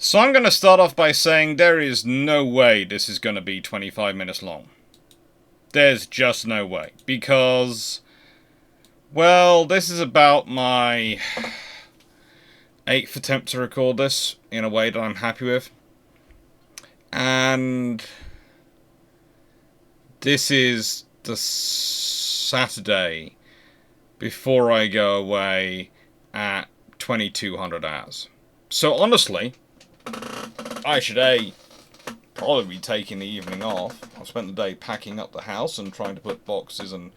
So I'm going to start off by saying there is no way this is going to be 25 minutes long. There's just no way. Because, well, this is about my 8th attempt to record this in a way that I'm happy with. And this is the Saturday before I go away at 2200 hours. So honestly, I should probably be taking the evening off. I've spent the day packing up the house and trying to put boxes and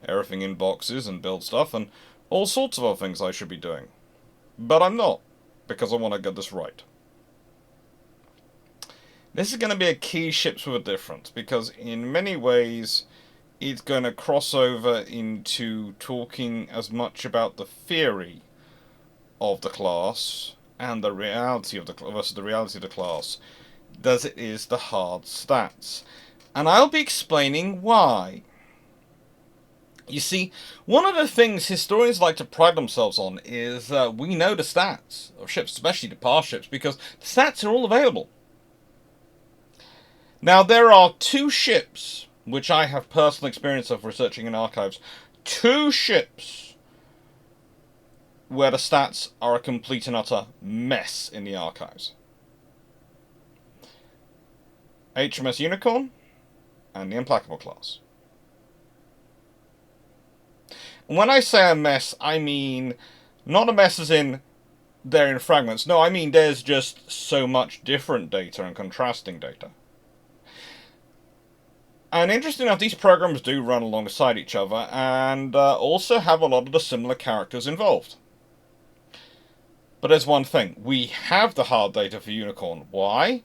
everything in boxes and build stuff and all sorts of other things I should be doing. But I'm not, because I want to get this right. This is going to be a key ships with a difference, because in many ways it's going to cross over into talking as much about the theory of the class and the reality of the versus the reality of the class as it is the hard stats. And I'll be explaining why. You see, one of the things historians like to pride themselves on is we know the stats of ships, especially the past ships, because the stats are all available. Now, there are two ships, which I have personal experience of researching in archives, two ships where the stats are a complete and utter mess in the archives. HMS Unicorn and the Implacable class. And when I say a mess, I mean not a mess as in they're in fragments. No, I mean there's just so much different data and contrasting data. And interesting enough, these programs do run alongside each other and also have a lot of the similar characters involved. But there's one thing. We have the hard data for Unicorn. Why?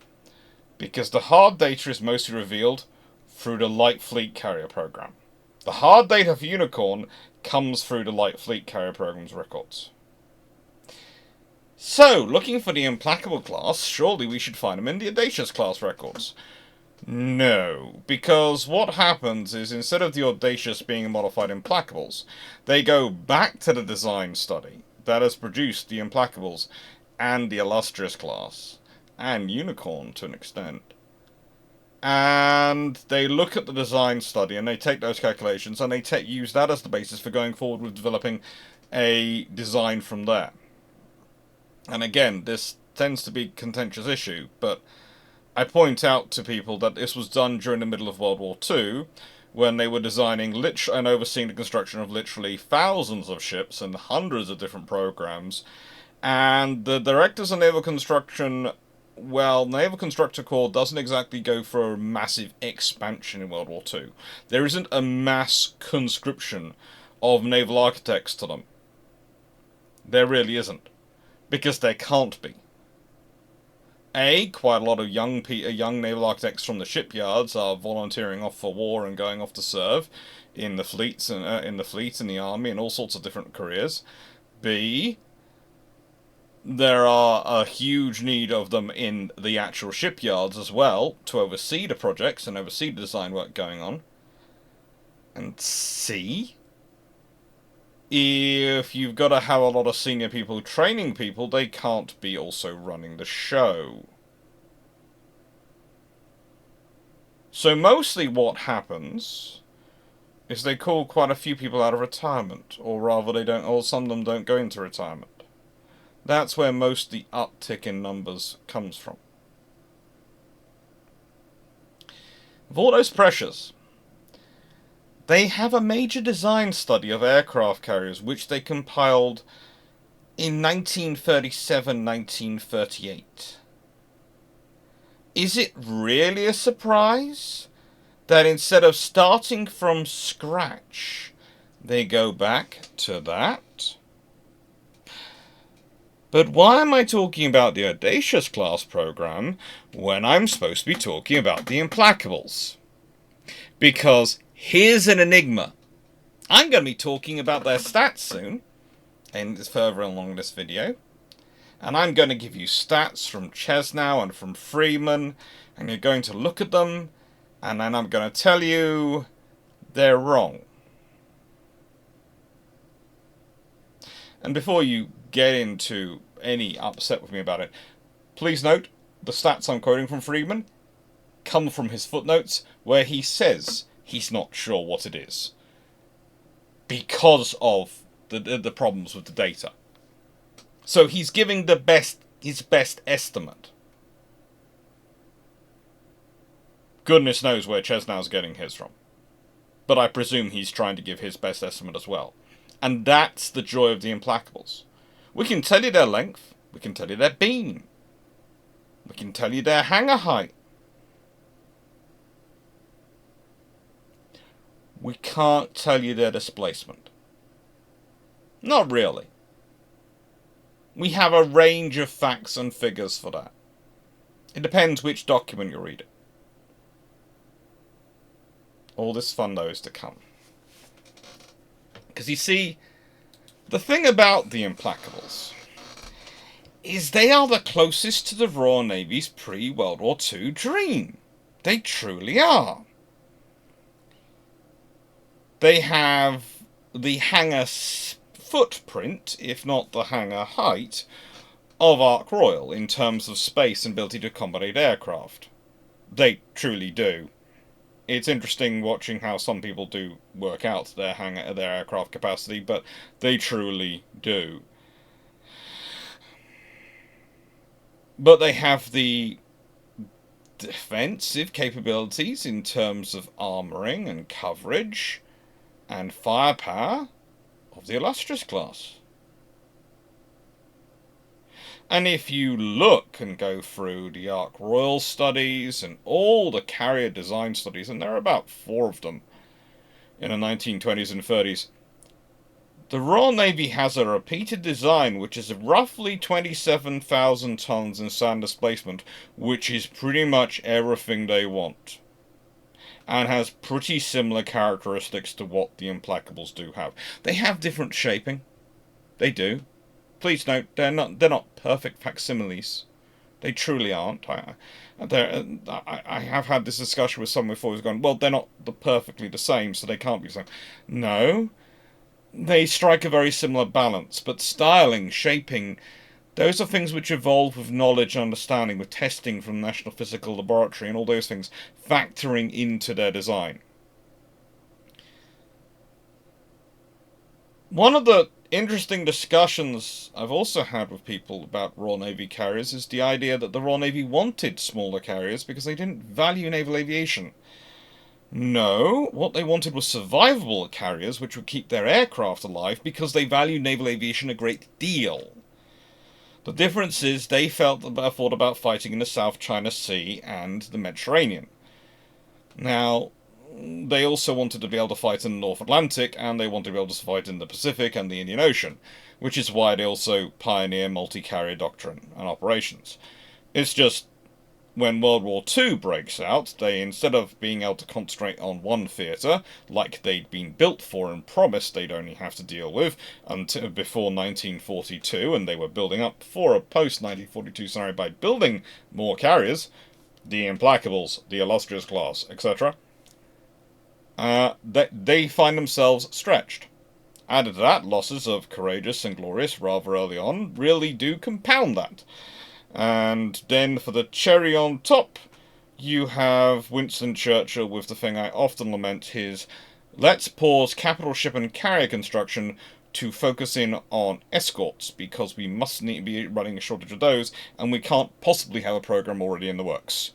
Because the hard data is mostly revealed through the Light Fleet Carrier program. The hard data for Unicorn comes through the Light Fleet Carrier program's records. So, looking for the Implacable class, surely we should find them in the Audacious class records. No, because what happens is instead of the Audacious being modified Implacables, they go back to the design study that has produced the Implacables and the Illustrious class, and Unicorn to an extent. And they look at the design study and they take those calculations and they use that as the basis for going forward with developing a design from there. And again, this tends to be a contentious issue, but I point out to people that this was done during the middle of World War II, when they were designing and overseeing the construction of literally thousands of ships and hundreds of different programs. And the directors of naval construction, well, Naval Constructor Corps doesn't exactly go for a massive expansion in World War II. There isn't a mass conscription of naval architects to them. There really isn't. Because there can't be. Quite a lot of young naval architects from the shipyards are volunteering off for war and going off to serve in the fleets and in the army and all sorts of different careers. B, there are a huge need of them in the actual shipyards as well to oversee the projects and oversee the design work going on. And C, if you've got to have a lot of senior people training people, they can't be also running the show. So mostly what happens is they call quite a few people out of retirement, or rather they don't, or some of them don't go into retirement. That's where most of the uptick in numbers comes from. Of all those pressures, they have a major design study of aircraft carriers which they compiled in 1937-1938. Is it really a surprise that instead of starting from scratch, they go back to that? But why am I talking about the Audacious class program when I'm supposed to be talking about the Implacables? Because here's an enigma. I'm going to be talking about their stats soon, and it's further along this video. And I'm going to give you stats from Chesnow and from Freeman, and you're going to look at them, and then I'm going to tell you they're wrong. And before you get into any upset with me about it, Please note, the stats I'm quoting from Friedman come from his footnotes, where he says he's not sure what it is because of the problems with the data. So he's giving his best estimate. Goodness knows where Chesnow's getting his from. But I presume he's trying to give his best estimate as well. And that's the joy of the Implacables. We can tell you their length, we can tell you their beam, we can tell you their hangar height. We can't tell you their displacement. Not really. We have a range of facts and figures for that. It depends which document you're reading. All this fun, though, is to come. Because you see, the thing about the Implacables is they are the closest to the Royal Navy's pre-World War II dream. They truly are. They have the hangar footprint, if not the hangar height, of Ark Royal in terms of space and ability to accommodate aircraft. They truly do. It's interesting watching how some people do work out their aircraft capacity, but they truly do. But they have the defensive capabilities in terms of armouring and coverage and firepower of the Illustrious class. And if you look and go through the Ark Royal studies and all the carrier design studies, and there are about 4 of them in the 1920s and 30s, the Royal Navy has a repeated design which is roughly 27,000 tons in sand displacement, which is pretty much everything they want. And has pretty similar characteristics to what the Implacables do have. They have different shaping. They do. Please note, they're not perfect facsimiles. They truly aren't. I have had this discussion with someone before who's gone, well, they're not perfectly the same, so they can't be the same. No. They strike a very similar balance, but styling, shaping, those are things which evolve with knowledge and understanding, with testing from the National Physical Laboratory and all those things factoring into their design. One of the interesting discussions I've also had with people about Royal Navy carriers is the idea that the Royal Navy wanted smaller carriers because they didn't value naval aviation. No, what they wanted was survivable carriers which would keep their aircraft alive because they valued naval aviation a great deal. The difference is they thought about fighting in the South China Sea and the Mediterranean. Now, they also wanted to be able to fight in the North Atlantic, and they wanted to be able to fight in the Pacific and the Indian Ocean, which is why they also pioneer multi-carrier doctrine and operations. It's just, when World War II breaks out, they, instead of being able to concentrate on one theatre, like they'd been built for and promised they'd only have to deal with until before 1942, and they were building up for a post-1942 scenario by building more carriers, the Implacables, the Illustrious class, etc., they find themselves stretched. Added to that, losses of Courageous and Glorious rather early on really do compound that. And then for the cherry on top, you have Winston Churchill with the thing I often lament, his let's pause capital ship and carrier construction to focus in on escorts, because we must be running a shortage of those, and we can't possibly have a program already in the works.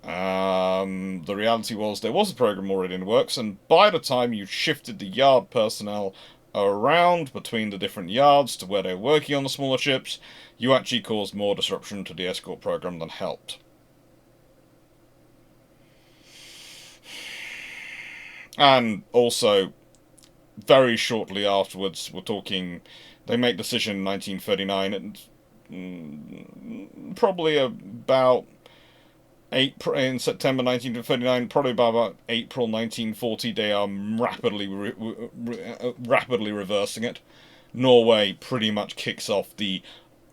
The reality was there was a program already in the works, and by the time you shifted the yard personnel around between the different yards to where they're working on the smaller ships, you actually caused more disruption to the escort program than helped. And also, very shortly afterwards, they make the decision in 1939, and probably about in September 1939, probably by about April 1940, they are rapidly reversing it. Norway pretty much kicks off the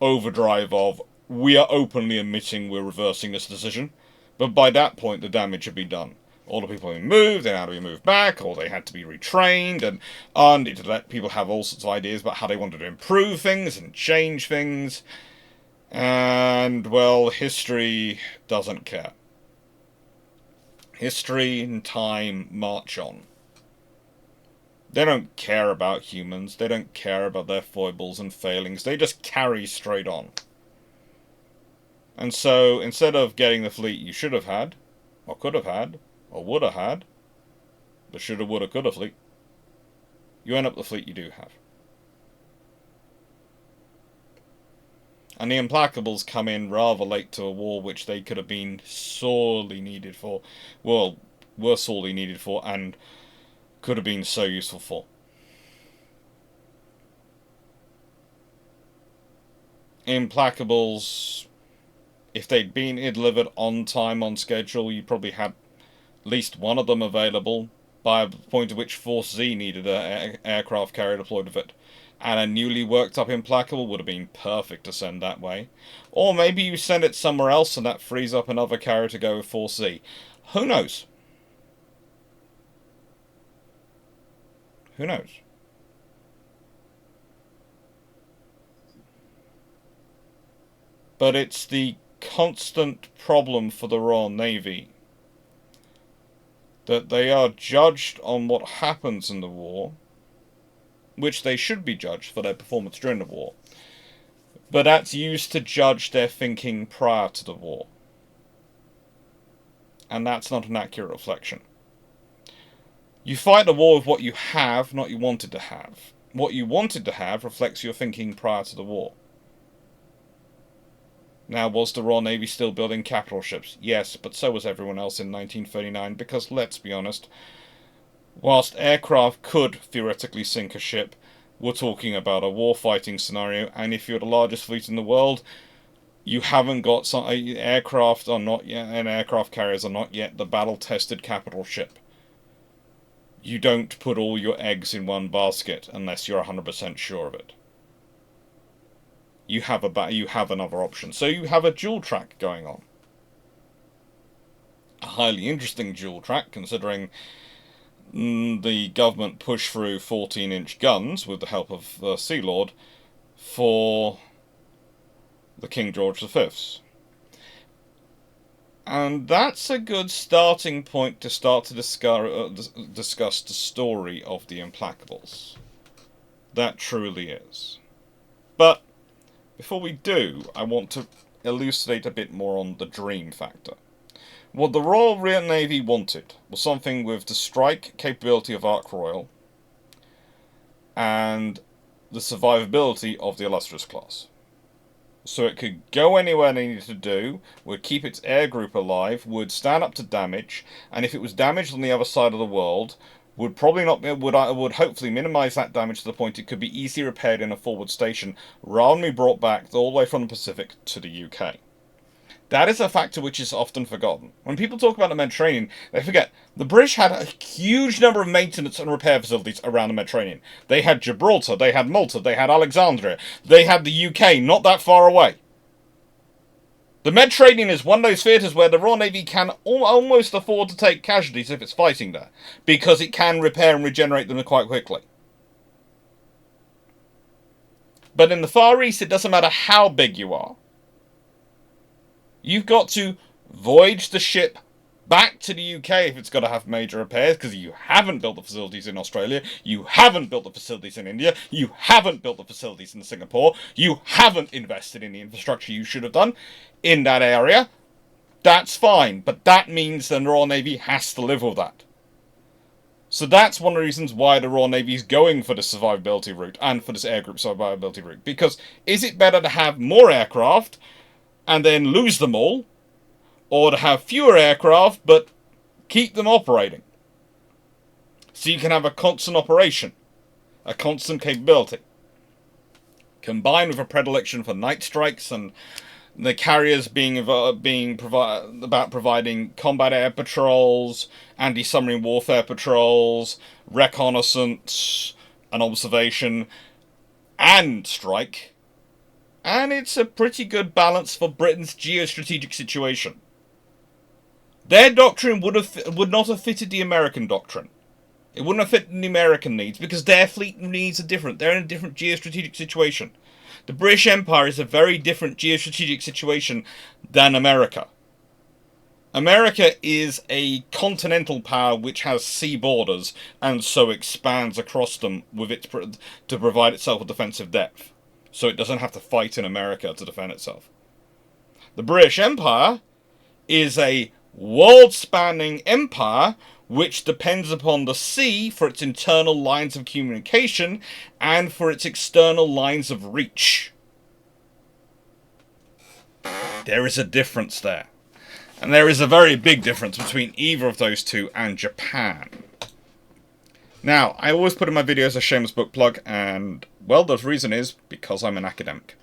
overdrive of, we are openly admitting we're reversing this decision. But by that point, the damage had been done. All the people had been moved, they had to be moved back, or they had to be retrained, and to let people have all sorts of ideas about how they wanted to improve things and change things. And, well, history doesn't care. History and time march on. They don't care about humans. They don't care about their foibles and failings. They just carry straight on. And so, instead of getting the fleet you should have had, or could have had, or would have had, the shoulda, woulda, coulda fleet, you end up the fleet you do have. And the Implacables come in rather late to a war which they could have been sorely needed for. Well, were sorely needed for, and could have been so useful for. Implacables, if they'd been delivered on time, on schedule, you probably had at least one of them available by the point at which Force Z needed an aircraft carrier deployed with it. And a newly worked up Implacable would have been perfect to send that way. Or maybe you send it somewhere else and that frees up another carrier to go with Force Z. Who knows? Who knows? But it's the constant problem for the Royal Navy that they are judged on what happens in the war, which they should be judged for their performance during the war, but that's used to judge their thinking prior to the war. And that's not an accurate reflection. You fight the war with what you have, not what you wanted to have. What you wanted to have reflects your thinking prior to the war. Now, was the Royal Navy still building capital ships? Yes, but so was everyone else in 1939, because let's be honest, whilst aircraft could theoretically sink a ship, we're talking about a war-fighting scenario, and if you're the largest fleet in the world, you haven't got some aircraft are not yet, and aircraft carriers are not yet the battle-tested capital ship. You don't put all your eggs in one basket unless you're 100% sure of it. You have another option. So you have a dual track going on. A highly interesting dual track, considering the government pushed through 14-inch guns with the help of the Sea Lord for the King George V's. And that's a good starting point to start to discuss the story of the Implacables. That truly is. But before we do, I want to elucidate a bit more on the dream factor. What the Royal Navy wanted was something with the strike capability of Ark Royal and the survivability of the Illustrious class. So it could go anywhere they needed to do, would keep its air group alive, would stand up to damage, and if it was damaged on the other side of the world, would hopefully minimise that damage to the point it could be easily repaired in a forward station, rather than be brought back all the way from the Pacific to the UK. That is a factor which is often forgotten. When people talk about the Mediterranean, they forget the British had a huge number of maintenance and repair facilities around the Mediterranean. They had Gibraltar, they had Malta, they had Alexandria, they had the UK not that far away. The Mediterranean is one of those theatres where the Royal Navy can almost afford to take casualties if it's fighting there, because it can repair and regenerate them quite quickly. But in the Far East, it doesn't matter how big you are. You've got to voyage the ship back to the UK if it's got to have major repairs, because you haven't built the facilities in Australia, you haven't built the facilities in India, you haven't built the facilities in Singapore, you haven't invested in the infrastructure you should have done in that area. That's fine, but that means the Royal Navy has to live with that. So that's one of the reasons why the Royal Navy is going for the survivability route and for this air group survivability route. Because is it better to have more aircraft and then lose them all, or to have fewer aircraft but keep them operating? So you can have a constant operation, a constant capability, combined with a predilection for night strikes and the carriers providing combat air patrols, anti-submarine warfare patrols, reconnaissance and observation, and strike. And it's a pretty good balance for Britain's geostrategic situation. Their doctrine would not have fitted the American doctrine. It wouldn't have fitted the American needs, because their fleet needs are different. They're in a different geostrategic situation. The British Empire is a very different geostrategic situation than America. America is a continental power which has sea borders and so expands across them with to provide itself a defensive depth. So it doesn't have to fight in America to defend itself. The British Empire is a world-spanning empire which depends upon the sea for its internal lines of communication and for its external lines of reach. There is a difference there. And there is a very big difference between either of those two and Japan. Now, I always put in my videos a shameless book plug, and, well, the reason is because I'm an academic.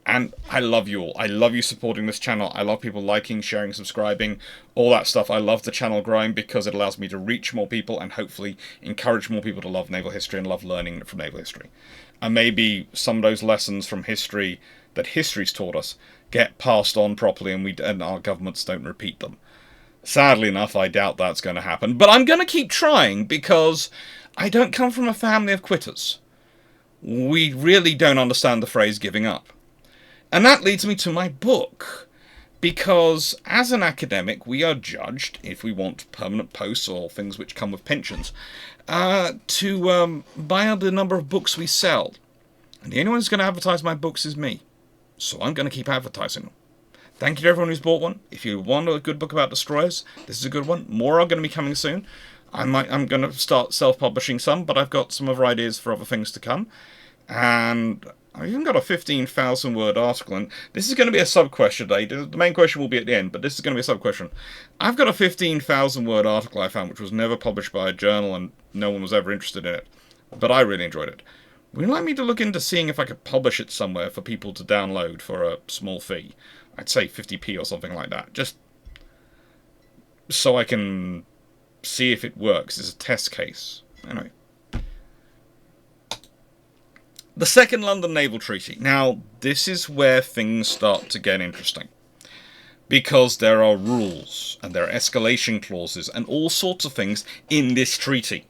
And I love you all. I love you supporting this channel. I love people liking, sharing, subscribing, all that stuff. I love the channel growing because it allows me to reach more people and hopefully encourage more people to love naval history and love learning from naval history. And maybe some of those lessons from history that history's taught us get passed on properly and our governments don't repeat them. Sadly enough, I doubt that's going to happen. But I'm going to keep trying because I don't come from a family of quitters. We really don't understand the phrase giving up. And that leads me to my book. Because as an academic, we are judged, if we want permanent posts or things which come with pensions, to by the number of books we sell. And the only one who's going to advertise my books is me. So I'm going to keep advertising them. Thank you to everyone who's bought one. If you want a good book about destroyers, this is a good one. More are going to be coming soon. I'm going to start self-publishing some, but I've got some other ideas for other things to come. And I've even got a 15,000 word article, and this is going to be a sub-question today. The main question will be at the end, but this is going to be a sub-question. I've got a 15,000 word article I found, which was never published by a journal, and no one was ever interested in it. But I really enjoyed it. Would you like me to look into seeing if I could publish it somewhere for people to download for a small fee? I'd say 50p or something like that. Just so I can see if it works. It's a test case. Anyway. The Second London Naval Treaty. Now, this is where things start to get interesting. Because there are rules, and there are escalation clauses, and all sorts of things in this treaty.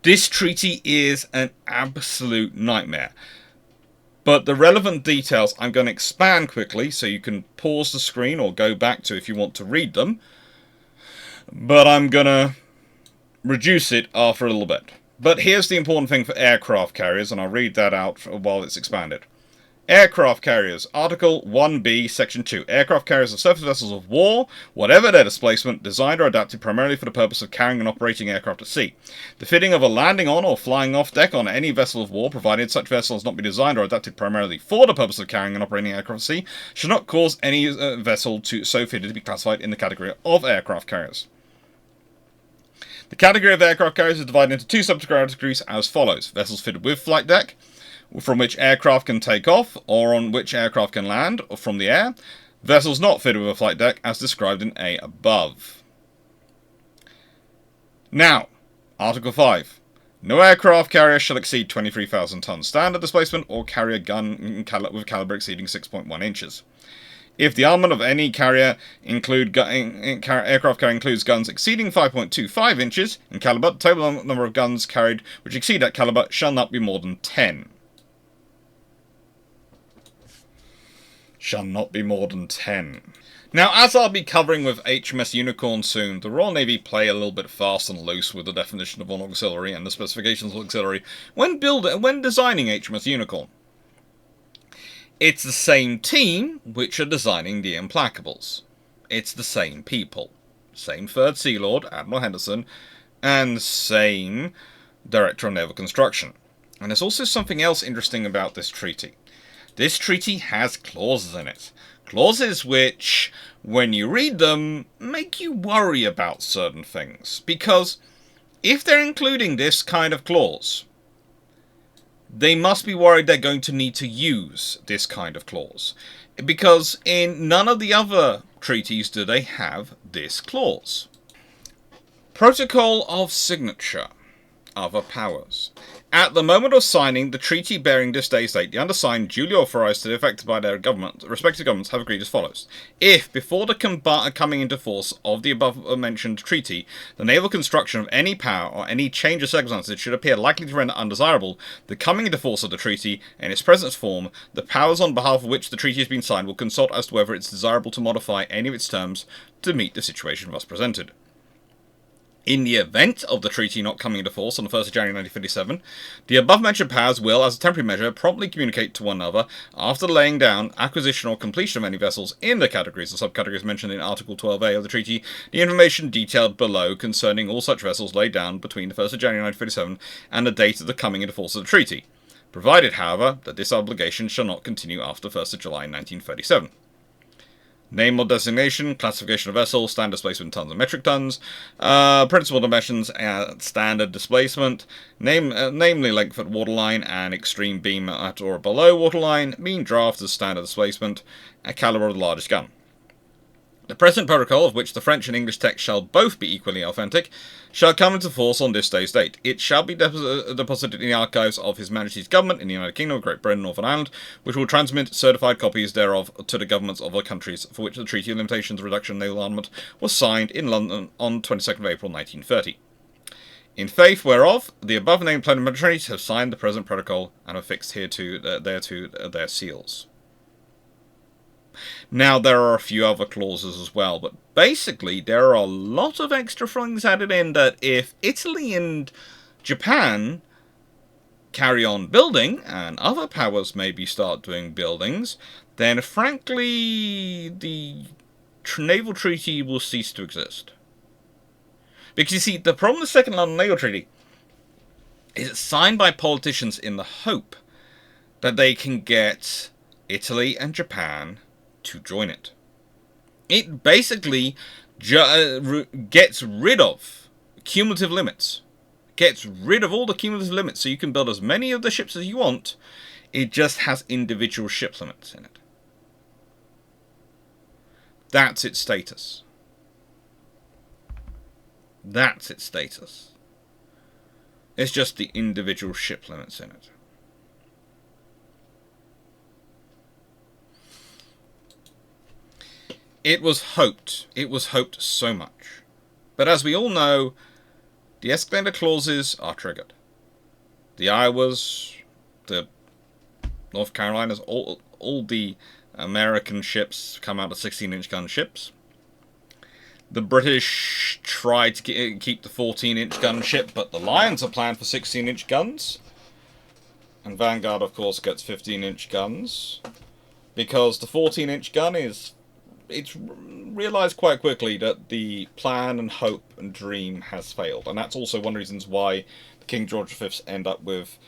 This treaty is an absolute nightmare. But the relevant details I'm going to expand quickly, so you can pause the screen or go back to if you want to read them. But I'm going to reduce it after a little bit. But here's the important thing for aircraft carriers, and I'll read that out while it's expanded. Aircraft carriers, Article 1B, Section 2. Aircraft carriers are surface vessels of war, whatever their displacement, designed or adapted primarily for the purpose of carrying and operating aircraft at sea. The fitting of a landing on or flying off deck on any vessel of war, provided such vessel has not been designed or adapted primarily for the purpose of carrying and operating aircraft at sea, should not cause any vessel so fitted to be classified in the category of aircraft carriers. The category of aircraft carriers is divided into two subcategories as follows. Vessels fitted with flight deck, from which aircraft can take off, or on which aircraft can land or from the air. Vessels not fitted with a flight deck, as described in A above. Now, Article 5. No aircraft carrier shall exceed 23,000 tons standard displacement or carry a gun with caliber exceeding 6.1 inches. If the armament of any carrier aircraft carrier includes guns exceeding 5.25 inches in caliber, the total number of guns carried which exceed that caliber shall not be more than 10. Shall not be more than 10. Now, as I'll be covering with HMS Unicorn soon, the Royal Navy play a little bit fast and loose with the definition of an auxiliary and the specifications of auxiliary when designing HMS Unicorn. It's the same team which are designing the Implacables. It's the same people. Same Third Sea Lord, Admiral Henderson, and same Director of Naval Construction. And there's also something else interesting about this treaty. This treaty has clauses in it. Clauses which, when you read them, make you worry about certain things. Because if they're including this kind of clause, they must be worried they're going to need to use this kind of clause. Because in none of the other treaties do they have this clause. Protocol of Signature. other powers. At the moment of signing the treaty bearing this day's date, the undersigned, duly authorised to the effect by their respective governments, have agreed as follows. If, before the coming into force of the above-mentioned treaty, the naval construction of any power or any change of circumstances should appear likely to render undesirable the coming into force of the treaty in its present form, the powers on behalf of which the treaty has been signed will consult as to whether it's desirable to modify any of its terms to meet the situation thus presented. In the event of the treaty not coming into force on the 1st of January 1957, the above-mentioned powers will, as a temporary measure, promptly communicate to one another, after laying down, acquisition or completion of any vessels in the categories or subcategories mentioned in Article 12A of the treaty, the information detailed below concerning all such vessels laid down between the 1st of January 1957 and the date of the coming into force of the treaty, provided, however, that this obligation shall not continue after 1st of July 1937. Name or designation, classification of vessel, standard displacement in tons and metric tons, principal dimensions, standard displacement, namely length at waterline and extreme beam at or below waterline, mean draft as standard displacement, caliber of the largest gun. The present protocol, of which the French and English text shall both be equally authentic, shall come into force on this day's date. It shall be deposited in the archives of His Majesty's Government in the United Kingdom of Great Britain and Northern Ireland, which will transmit certified copies thereof to the governments of the countries for which the Treaty of Limitations of Reduction of Naval Armament was signed in London on 22nd of April 1930. In faith whereof, the above-named plenipotentiaries have signed the present protocol and have fixed thereto their seals. Now, there are a few other clauses as well, but basically there are a lot of extra things added in that if Italy and Japan carry on building, and other powers maybe start doing buildings, then frankly the naval treaty will cease to exist. Because you see, the problem with the Second London Naval Treaty is it's signed by politicians in the hope that they can get Italy and Japan to join it. It basically gets rid of cumulative limits. Gets rid of all the cumulative limits, so you can build as many of the ships as you want. It just has individual ship limits in it. That's its status. That's its status. It's just the individual ship limits in it. It was hoped so much. But as we all know, the escalator clauses are triggered. The Iowas, the North Carolinas, all the American ships come out of 16-inch gun ships. The British tried to keep the 14-inch gun ship, but the Lions are planned for 16-inch guns. And Vanguard, of course, gets 15-inch guns. Because the 14-inch gun it's realised quite quickly that the plan and hope and dream has failed. And that's also one of the reasons why King George V's end up with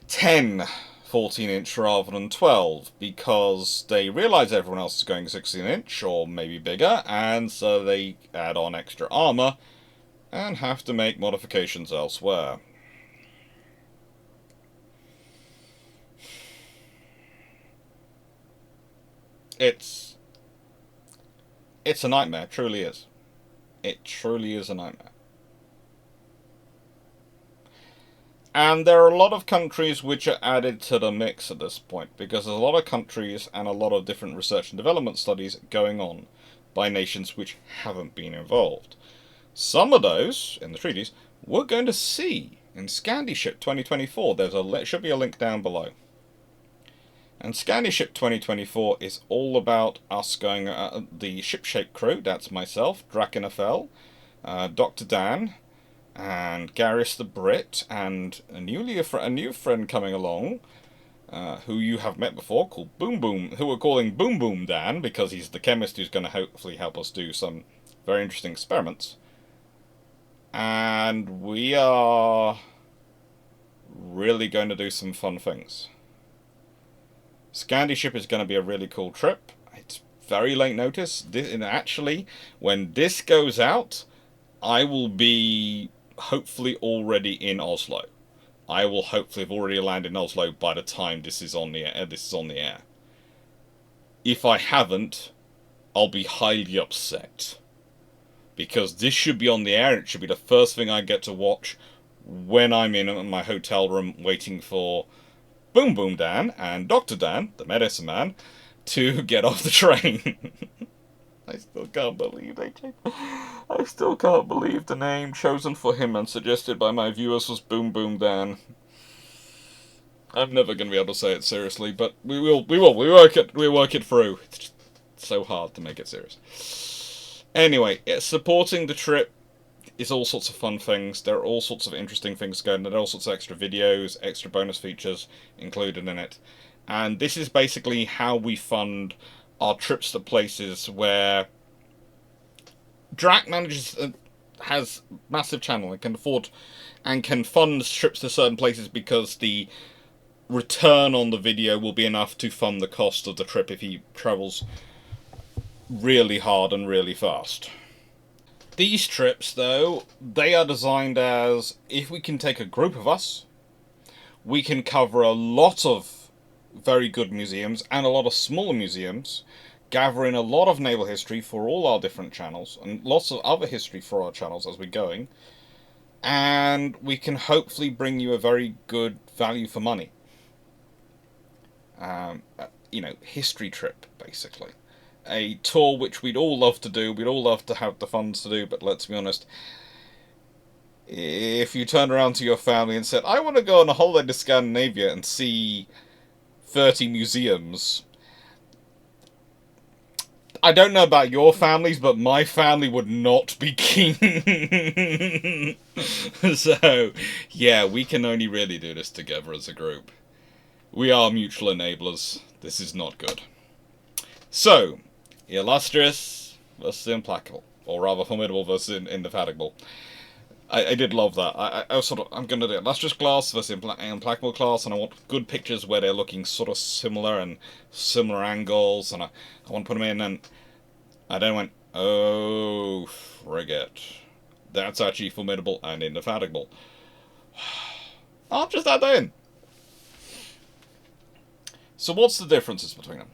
10 14-inch rather than 12. Because they realise everyone else is going 16-inch or maybe bigger. And so they add on extra armour and have to make modifications elsewhere. It's a nightmare, it truly is. It truly is a nightmare. And there are a lot of countries which are added to the mix at this point, because there's a lot of countries and a lot of different research and development studies going on by nations which haven't been involved. Some of those, in the treaties, we're going to see in Scandiship 2024. There should be a link down below. And Scandiship 2024 is all about us going, the ship-shape crew, that's myself, Drakenafel, Dr. Dan, and Garrus the Brit, and a new friend coming along, who you have met before, called Boom Boom, who we're calling Boom Boom Dan, because he's the chemist who's going to hopefully help us do some very interesting experiments. And we are really going to do some fun things. Scandiship is going to be a really cool trip. It's very late notice. And actually, when this goes out, I will be hopefully already in Oslo. I will hopefully have already landed in Oslo by the time this is on the air. If I haven't, I'll be highly upset. Because this should be on the air, and it should be the first thing I get to watch when I'm in my hotel room waiting for Boom Boom Dan and Dr. Dan, the medicine man, to get off the train. I still can't believe they changed. I still can't believe the name chosen for him and suggested by my viewers was Boom Boom Dan. I'm never going to be able to say it seriously, but we will. We work it through. It's just so hard to make it serious. Anyway, supporting the trip is all sorts of fun things. There are all sorts of interesting things going. There are all sorts of extra videos, extra bonus features included in it. And this is basically how we fund our trips to places where Drac has massive channel and can afford and can fund trips to certain places because the return on the video will be enough to fund the cost of the trip if he travels really hard and really fast. These trips, though, they are designed as, if we can take a group of us, we can cover a lot of very good museums and a lot of smaller museums, gather in a lot of naval history for all our different channels, and lots of other history for our channels as we're going, and we can hopefully bring you a very good value for money. History trip, basically. A tour which we'd all love to do, we'd all love to have the funds to do, but let's be honest, if you turned around to your family and said, I want to go on a holiday to Scandinavia and see 30 museums, I don't know about your families, but my family would not be keen. So, yeah, we can only really do this together as a group. We are mutual enablers. This is not good. So, Illustrious versus Implacable, or rather Formidable versus Indefatigable. I did love that. I'm going to do Illustrious class versus Implacable class, and I want good pictures where they're looking sort of similar and similar angles, and I want to put them in, and I then went, oh, frigate. That's actually Formidable and Indefatigable. I'll just add that in. So what's the differences between them?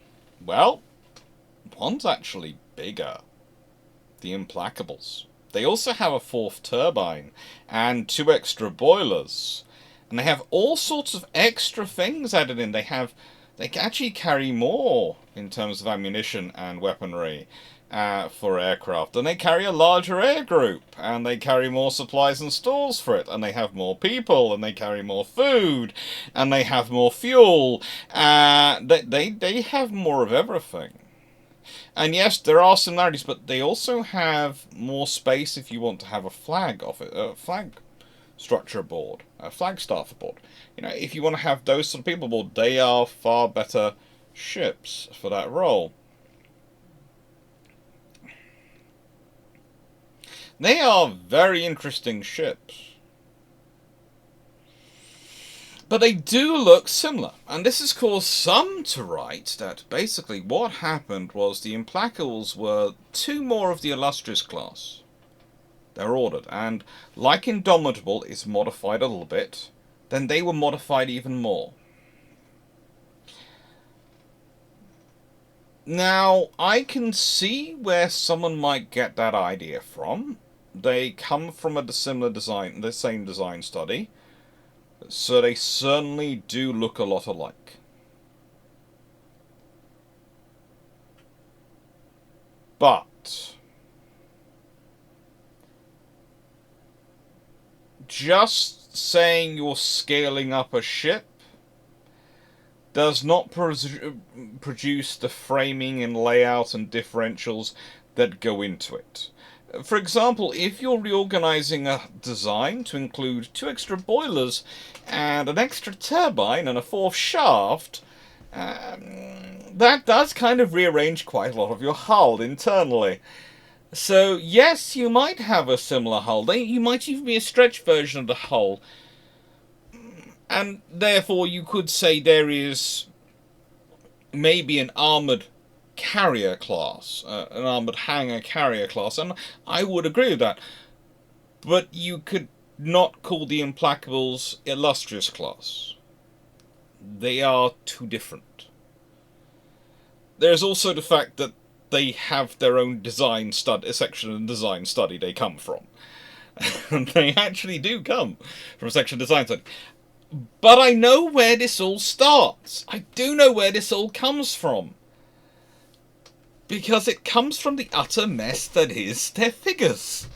Well, one's actually bigger. The Implacables. They also have a fourth turbine and 2 extra boilers. And they have all sorts of extra things added in. They actually carry more in terms of ammunition and weaponry for aircraft. And they carry a larger air group. And they carry more supplies and stores for it. And they have more people. And they carry more food. And they have more fuel. They have more of everything. And yes, there are similarities, but they also have more space if you want to have a flag structure aboard, a flag staff aboard. If you want to have those sort of people aboard, they are far better ships for that role. They are very interesting ships. But they do look similar, and this has caused some to write that basically what happened was the Implacables were 2 more of the Illustrious class. They're ordered, and like Indomitable is modified a little bit, then they were modified even more. Now, I can see where someone might get that idea from. They come from the same design study. So they certainly do look a lot alike. But just saying you're scaling up a ship does not produce the framing and layout and differentials that go into it. For example, if you're reorganizing a design to include 2 extra boilers and an extra turbine and a 4th shaft, that does kind of rearrange quite a lot of your hull internally. So yes, you might have a similar hull. You might even be a stretched version of the hull. And therefore you could say there is maybe an armoured carrier class, an armoured hangar carrier class, and I would agree with that. But you could not call the Implacables Illustrious class. They are too different. There's also the fact that they have their own design section and design study they come from. And they actually do come from a section design study. But I know where this all starts. I do know where this all comes from. Because it comes from the utter mess that is their figures.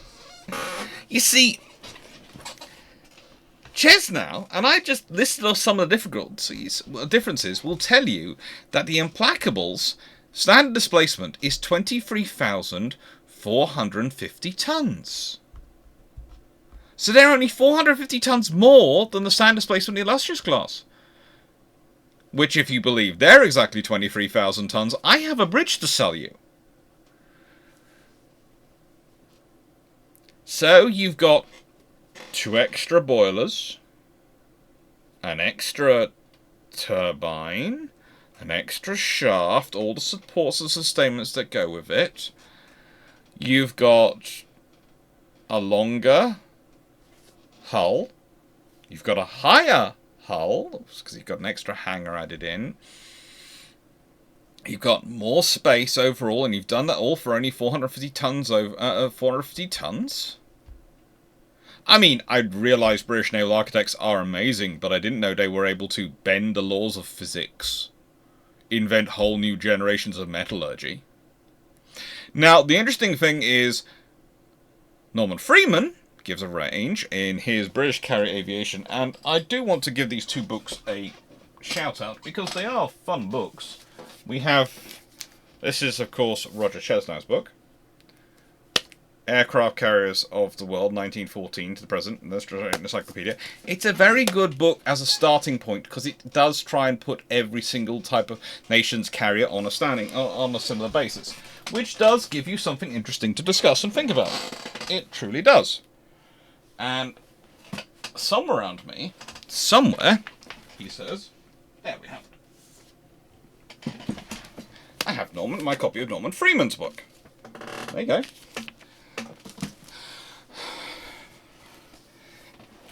You see, Ches now, and I just listed off some of the differences, will tell you that the Implacable's standard displacement is 23,450 tons. So they're only 450 tons more than the standard displacement in the Illustrious class. Which, if you believe they're exactly 23,000 tons, I have a bridge to sell you. So you've got 2 extra boilers, an extra turbine, an extra shaft, all the supports and sustainments that go with it. You've got a longer hull. You've got a higher hull, because you've got an extra hangar added in. You've got more space overall, and you've done that all for only 450 tons over 450 tons. I mean, I realise British naval architects are amazing, but I didn't know they were able to bend the laws of physics, invent whole new generations of metallurgy. Now, the interesting thing is, Norman Freeman gives a range in his British Carrier Aviation, and I do want to give these 2 books a shout out because they are fun books. We have, this is of course Roger Chesnow's book, Aircraft Carriers of the World, 1914 to the present, encyclopedia. It's a very good book as a starting point because it does try and put every single type of nation's carrier on a similar basis, which does give you something interesting to discuss and think about. It truly does. And somewhere around me, somewhere, he says, there we have it. I have my copy of Norman Freeman's book. There you go.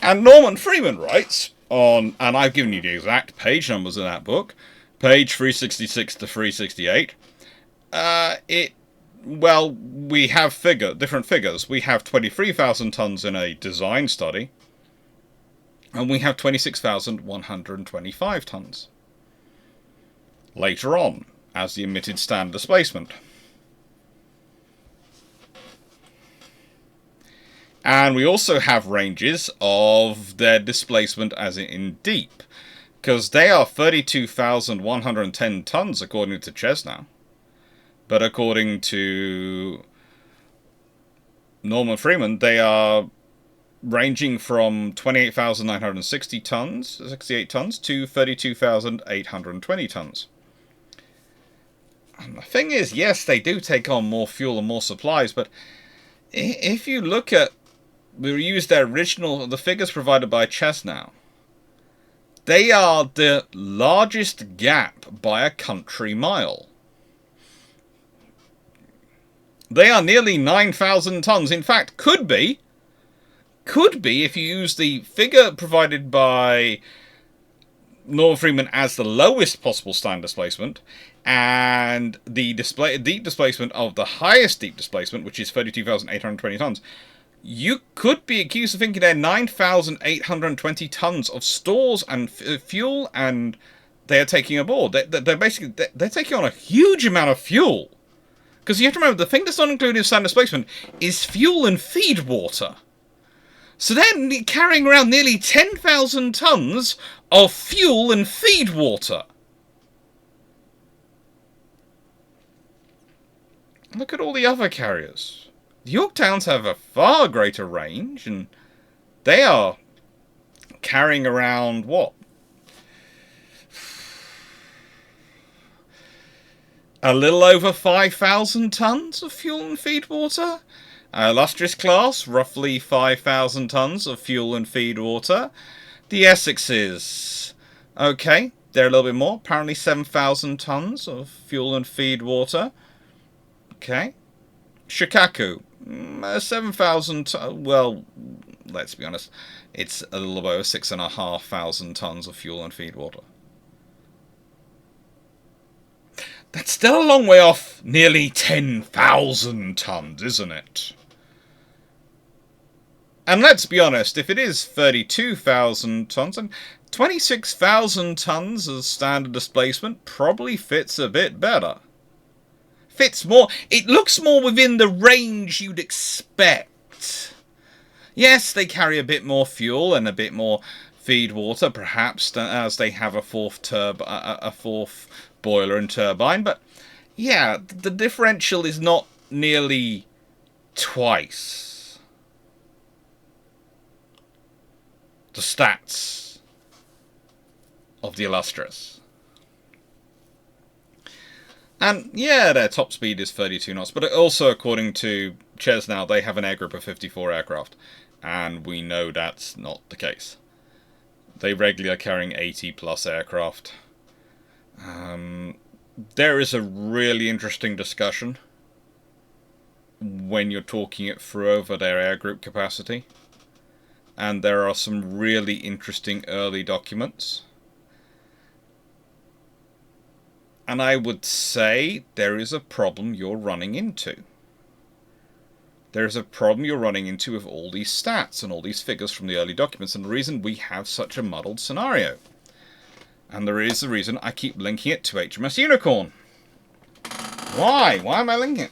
And Norman Freeman writes on, and I've given you the exact page numbers in that book, page 366 to 368. Well, we have different figures. We have 23,000 tons in a design study, and we have 26,125 tons later on as the emitted standard displacement. And we also have ranges of their displacement as in deep, because they are 32,110 tons according to Chesnow. But according to Norman Freeman, they are ranging from 68 tons to 32,820 tons. And the thing is, yes, they do take on more fuel and more supplies, but if you look at, we use the figures provided by Chesnow, they are the largest gap by a country mile. They are nearly 9,000 tons. In fact, could be if you use the figure provided by Norman Freeman as the lowest possible standard displacement, and the deep displacement of the highest deep displacement, which is 32,820 tons. You could be accused of thinking they're 9,820 tons of stores and fuel, and they're taking aboard. They're basically taking on a huge amount of fuel. Because you have to remember, the thing that's not included in standard displacement is fuel and feed water. So they're carrying around nearly 10,000 tons of fuel and feed water. Look at all the other carriers. The Yorktowns have a far greater range, and they are carrying around, what? A little over 5,000 tons of fuel and feed water. Illustrious class, roughly 5,000 tons of fuel and feed water. The Essexes, okay, they're a little bit more. Apparently 7,000 tons of fuel and feed water. Okay. Shikaku, 7,000, well, let's be honest, it's a little over 6,500 tons of fuel and feed water. That's still a long way off nearly 10,000 tons, isn't it? And let's be honest, if it is 32,000 tons, and 26,000 tons as standard displacement probably fits a bit better. Fits more, it looks more within the range you'd expect. Yes, they carry a bit more fuel and a bit more feed water, perhaps, as they have a fourth boiler and turbine, but yeah, the differential is not nearly twice the stats of the Illustrious. And yeah, their top speed is 32 knots, but also according to Ches now, they have an air group of 54 aircraft, and we know that's not the case. They regularly are carrying 80 plus aircraft. There is a really interesting discussion when you're talking it through over their air group capacity, and there are some really interesting early documents. And I would say there is a problem you're running into. There's a problem you're running into with all these stats and all these figures from the early documents, and the reason we have such a muddled scenario. And there is the reason I keep linking it to HMS Unicorn. Why? Why am I linking it?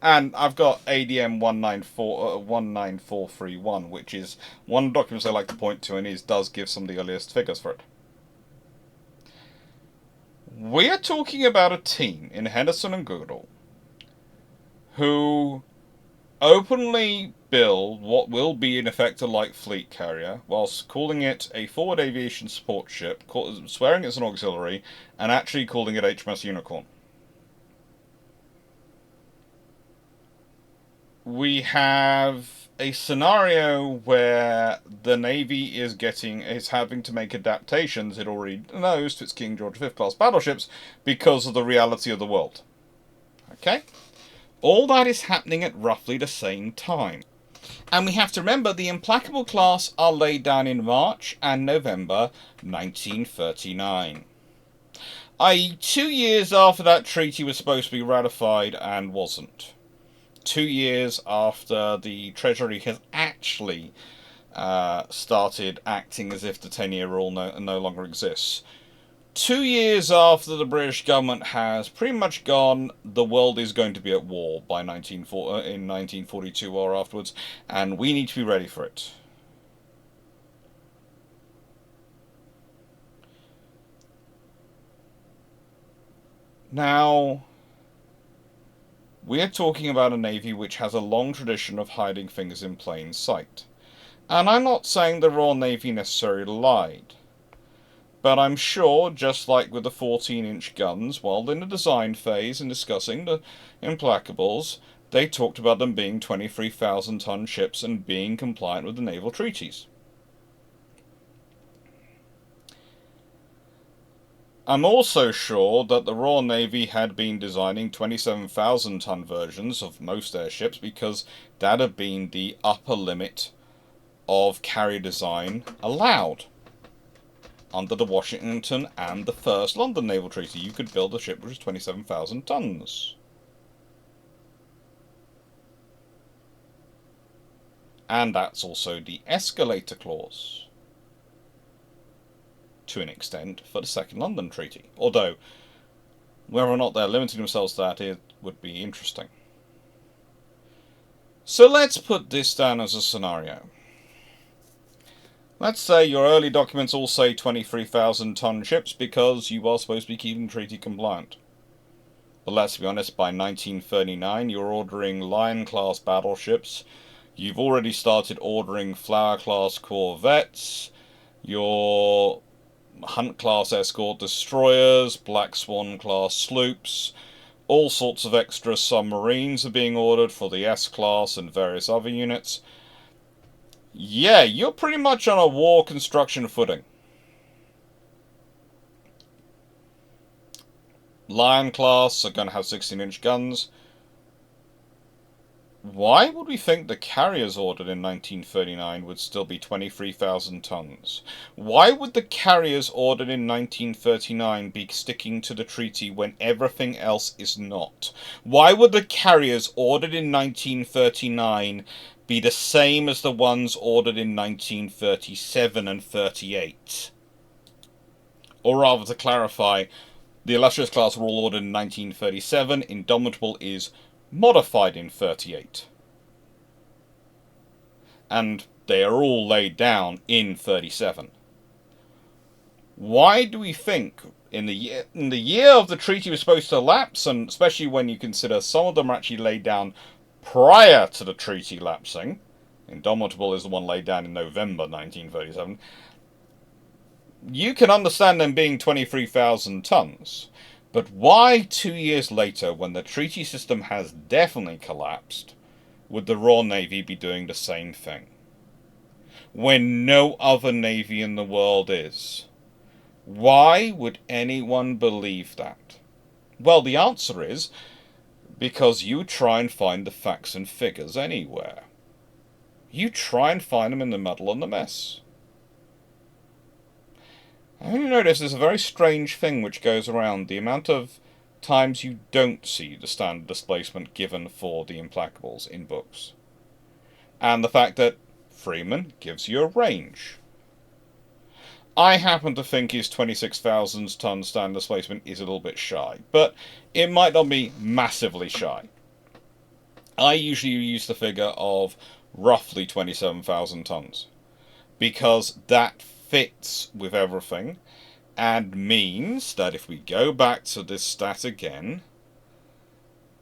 And I've got ADM 19431, which is one of the documents I like to point to, and it does give some of the earliest figures for it. We're talking about a team in Henderson and Goodall who openly build what will be in effect a light fleet carrier, whilst calling it a forward aviation support ship, swearing it's an auxiliary, and actually calling it HMS Unicorn. We have a scenario where the Navy is having to make adaptations it already knows to its King George V class battleships because of the reality of the world. Okay? All that is happening at roughly the same time. And we have to remember the Implacable class are laid down in March and November 1939. I.e., 2 years after that treaty was supposed to be ratified and wasn't. 2 years after the Treasury has actually started acting as if the 10-year rule no longer exists. 2 years after the British government has pretty much gone, the world is going to be at war in 1942 or afterwards, and we need to be ready for it. Now, we're talking about a Navy which has a long tradition of hiding things in plain sight. And I'm not saying the Royal Navy necessarily lied. But I'm sure, just like with the 14-inch guns, while in the design phase and discussing the Implacables, they talked about them being 23,000-ton ships and being compliant with the naval treaties. I'm also sure that the Royal Navy had been designing 27,000-ton versions of most airships because that had been the upper limit of carrier design allowed. Under the Washington and the First London Naval Treaty, you could build a ship which was 27,000 tons. And that's also the escalator clause, to an extent, for the Second London Treaty. Although, whether or not they're limiting themselves to that, it would be interesting. So let's put this down as a scenario. Let's say your early documents all say 23,000-ton ships because you are supposed to be keeping treaty compliant. But let's be honest, by 1939 you're ordering Lion-class battleships, you've already started ordering Flower-class corvettes, your Hunt-class escort destroyers, Black Swan-class sloops, all sorts of extra submarines are being ordered for the S-class and various other units. Yeah, you're pretty much on a war construction footing. Lion class are going to have 16-inch guns. Why would we think the carriers ordered in 1939 would still be 23,000 tons? Why would the carriers ordered in 1939 be sticking to the treaty when everything else is not? Why would the carriers ordered in 1939 be the same as the ones ordered in 1937 and 38? Or rather, to clarify, the illustrious class were all ordered in 1937, Indomitable is modified in 38. And they are all laid down in 37. Why do we think in the year of the treaty was supposed to lapse, and especially when you consider some of them are actually laid down prior to the treaty lapsing, Indomitable is the one laid down in November 1937, you can understand them being 23,000 tons. But why 2 years later, when the treaty system has definitely collapsed, would the Royal Navy be doing the same thing? When no other navy in the world is. Why would anyone believe that? Well, the answer is because you try and find the facts and figures anywhere. You try and find them in the muddle and the mess. And you notice there's a very strange thing which goes around: the amount of times you don't see the standard displacement given for the Implacables in books. And the fact that Freeman gives you a range. I happen to think his 26,000 ton standard displacement is a little bit shy, but it might not be massively shy. I usually use the figure of roughly 27,000 tons, because that fits with everything, and means that if we go back to this stat again,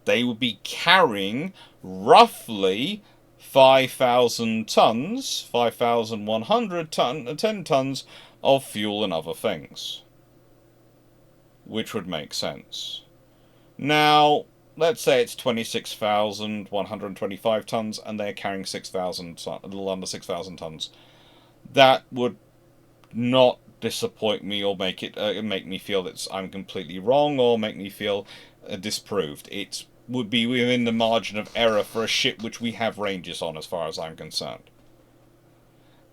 they would be carrying roughly 5,000 tons, 5,110 tons of fuel and other things. Which would make sense. Now, let's say it's 26,125 tons and they're carrying 6,000, a little under 6,000 tons. That would not disappoint me or make me feel that I'm completely wrong or make me feel disproved. It would be within the margin of error for a ship which we have ranges on, as far as I'm concerned.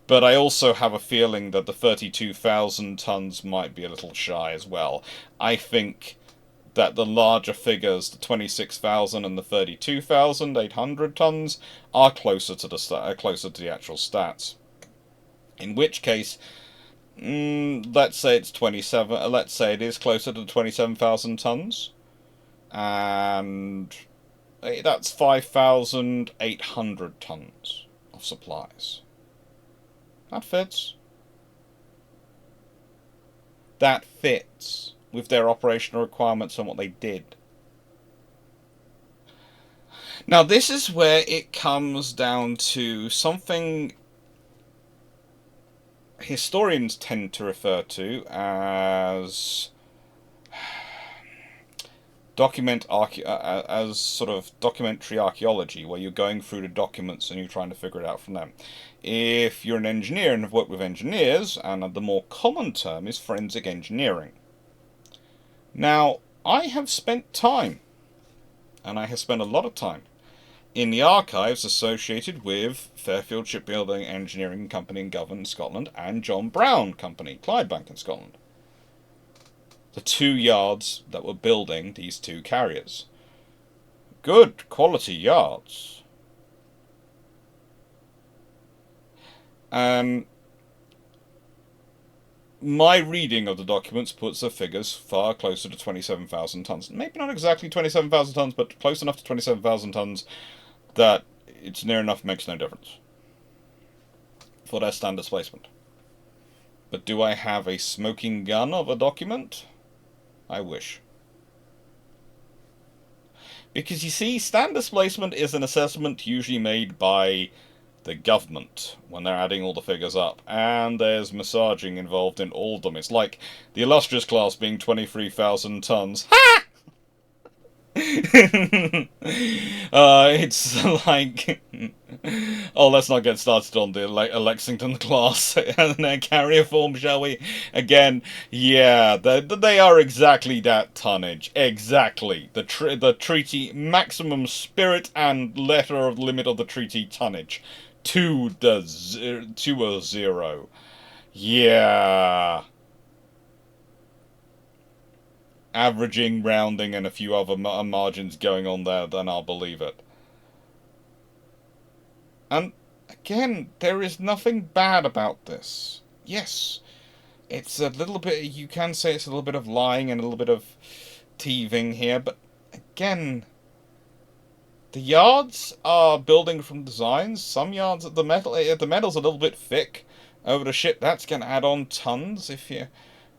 But I also have a feeling that the 32,000 tons might be a little shy as well. I think that the larger figures, the 26,000 and the 32,800 tons, are closer to the actual stats. In which case, let's say it's 27. Let's say it is closer to 27,000 tons, and that's 5,800 tons of supplies. That fits. That fits with their operational requirements and what they did. Now, this is where it comes down to something historians tend to refer to as as sort of documentary archaeology, where you're going through the documents and you're trying to figure it out from them. If you're an engineer and have worked with engineers, and the more common term is forensic engineering. Now, I have spent time, and I have spent a lot of time, in the archives associated with Fairfield Shipbuilding Engineering Company in Govan, Scotland, and John Brown Company, Clydebank in Scotland. The 2 yards that were building these 2 carriers. Good quality yards. My reading of the documents puts the figures far closer to 27,000 tons. Maybe not exactly 27,000 tons, but close enough to 27,000 tons that it's near enough makes no difference for their standard displacement. But do I have a smoking gun of a document? I wish. Because you see, standard displacement is an assessment usually made by the government when they're adding all the figures up, and there's massaging involved in all of them. It's like the illustrious class being 23,000 tons. Ha! It's like, oh, let's not get started on the Lexington class and their carrier form, shall we? Again, yeah, they are exactly that tonnage, exactly the treaty maximum spirit and letter of limit of the treaty tonnage to a zero. Yeah. Averaging, rounding, and a few other margins going on there, then I'll believe it. And again, there is nothing bad about this. Yes, it's a little bit, you can say it's a little bit of lying and a little bit of teething here, but again, the yards are building from designs. Some yards, the metal's a little bit thick over the ship. That's going to add on tons if you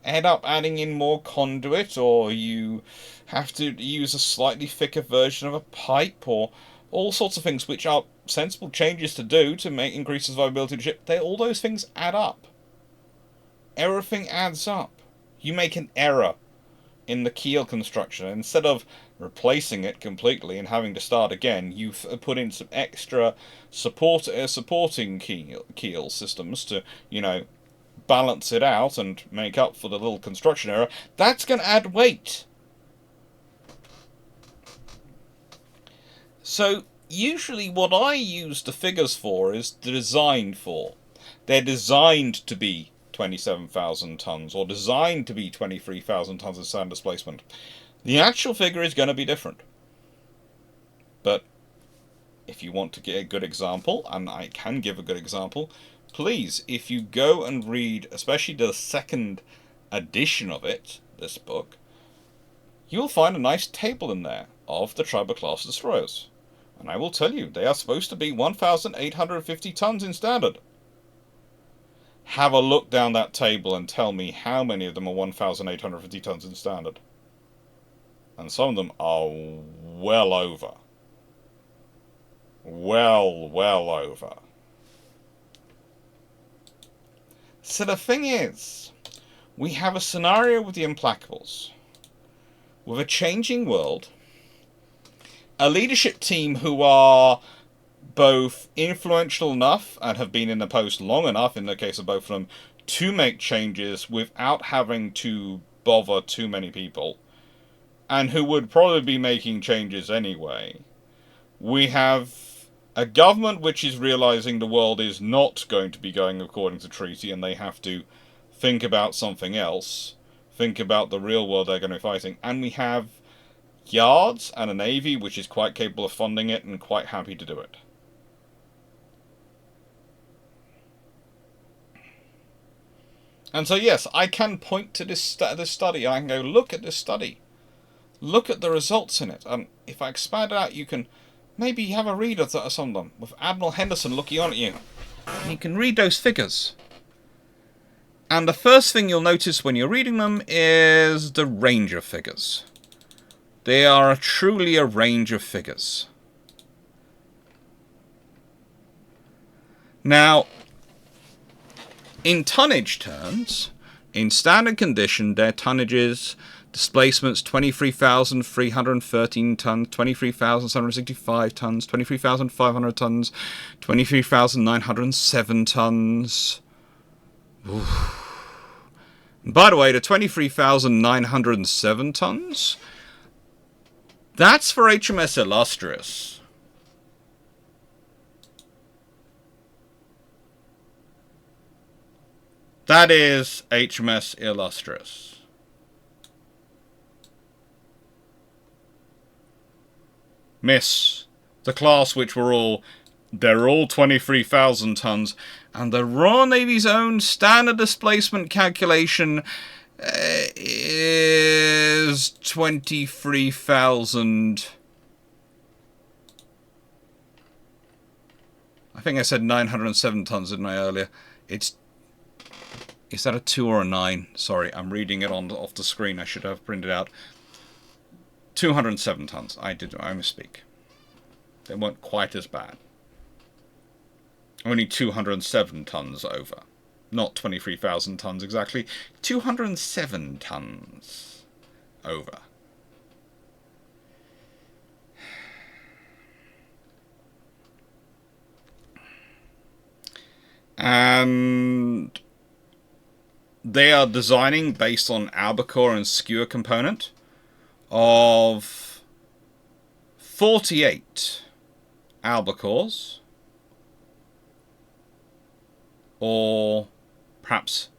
end up adding in more conduit, or you have to use a slightly thicker version of a pipe, or all sorts of things which are sensible changes to do to make increase the viability of the ship. All those things add up. Everything adds up. You make an error in the keel construction, and instead of replacing it completely and having to start again, you've put in some extra supporting keel systems to, balance it out and make up for the little construction error. That's going to add weight. So usually what I use the figures for is designed for. They're designed to be 27,000 tons or designed to be 23,000 tons of sand displacement. The actual figure is going to be different. But if you want to get a good example, and I can give a good example, please, if you go and read, especially the second edition of it, this book, you'll find a nice table in there of the Triber class destroyers. And I will tell you, they are supposed to be 1,850 tons in standard. Have a look down that table and tell me how many of them are 1,850 tons in standard. And some of them are well over. Well over. So the thing is, we have a scenario with the Implacables, with a changing world, a leadership team who are both influential enough and have been in the post long enough, in the case of both of them, to make changes without having to bother too many people, and who would probably be making changes anyway. We have a government which is realizing the world is not going to be going according to treaty, and they have to think about something else, think about the real world they're going to be fighting, and we have yards and a navy which is quite capable of funding it and quite happy to do it. And so yes, I can point to this study. I can go, look at this study. Look at the results in it. And if I expand it out, you can maybe have a read of some of them, with Admiral Henderson looking on at you. And you can read those figures. And the first thing you'll notice when you're reading them is the range of figures. They are truly a range of figures. Now, in tonnage terms, in standard condition, their tonnages, displacements 23,313 tons, 23,765 tons, 23,500 tons, 23,907 tons. Oof. By the way, the 23,907 tons, that's for HMS Illustrious. That is HMS Illustrious. Miss, the class which they're all 23,000 tons, and the Royal Navy's own standard displacement calculation is 23,000. I think I said 907 tons, didn't I, earlier? Is that a 2 or a 9? Sorry, I'm reading it off the screen. I should have printed out. 207 tons. I misspeak. They weren't quite as bad. Only 207 tons over. Not 23,000 tons exactly. 207 tons over. And they are designing based on albacore and skewer component of 48 albacores, or perhaps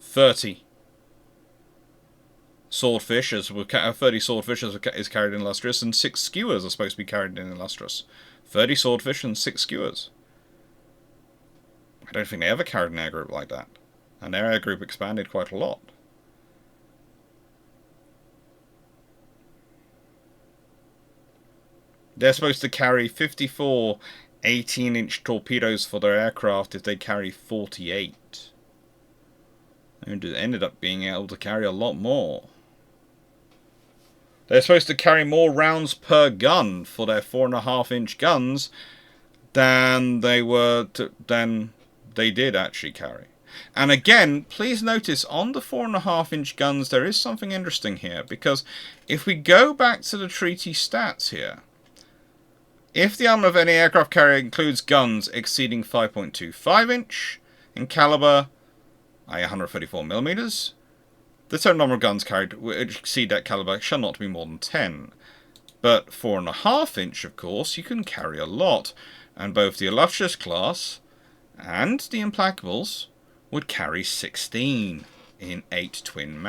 30 swordfish, as 30 swordfish is carried in Illustrious, and 6 skewers are supposed to be carried in Illustrious. 30 swordfish and 6 skewers. I don't think they ever carried an air group like that. And their air group expanded quite a lot. They're supposed to carry 54 18-inch torpedoes for their aircraft if they carry 48. They ended up being able to carry a lot more. They're supposed to carry more rounds per gun for their 4.5-inch guns than they did actually carry. And again, please notice on the 4.5-inch guns there is something interesting here, because if we go back to the treaty stats here, if the armor of any aircraft carrier includes guns exceeding 5.25-inch in caliber, i.e. 134mm, the total number of guns carried which exceed that caliber shall not be more than 10. But 4.5-inch, of course, you can carry a lot, and both the Illustrious class and the Implacables would carry 16 in 8 twin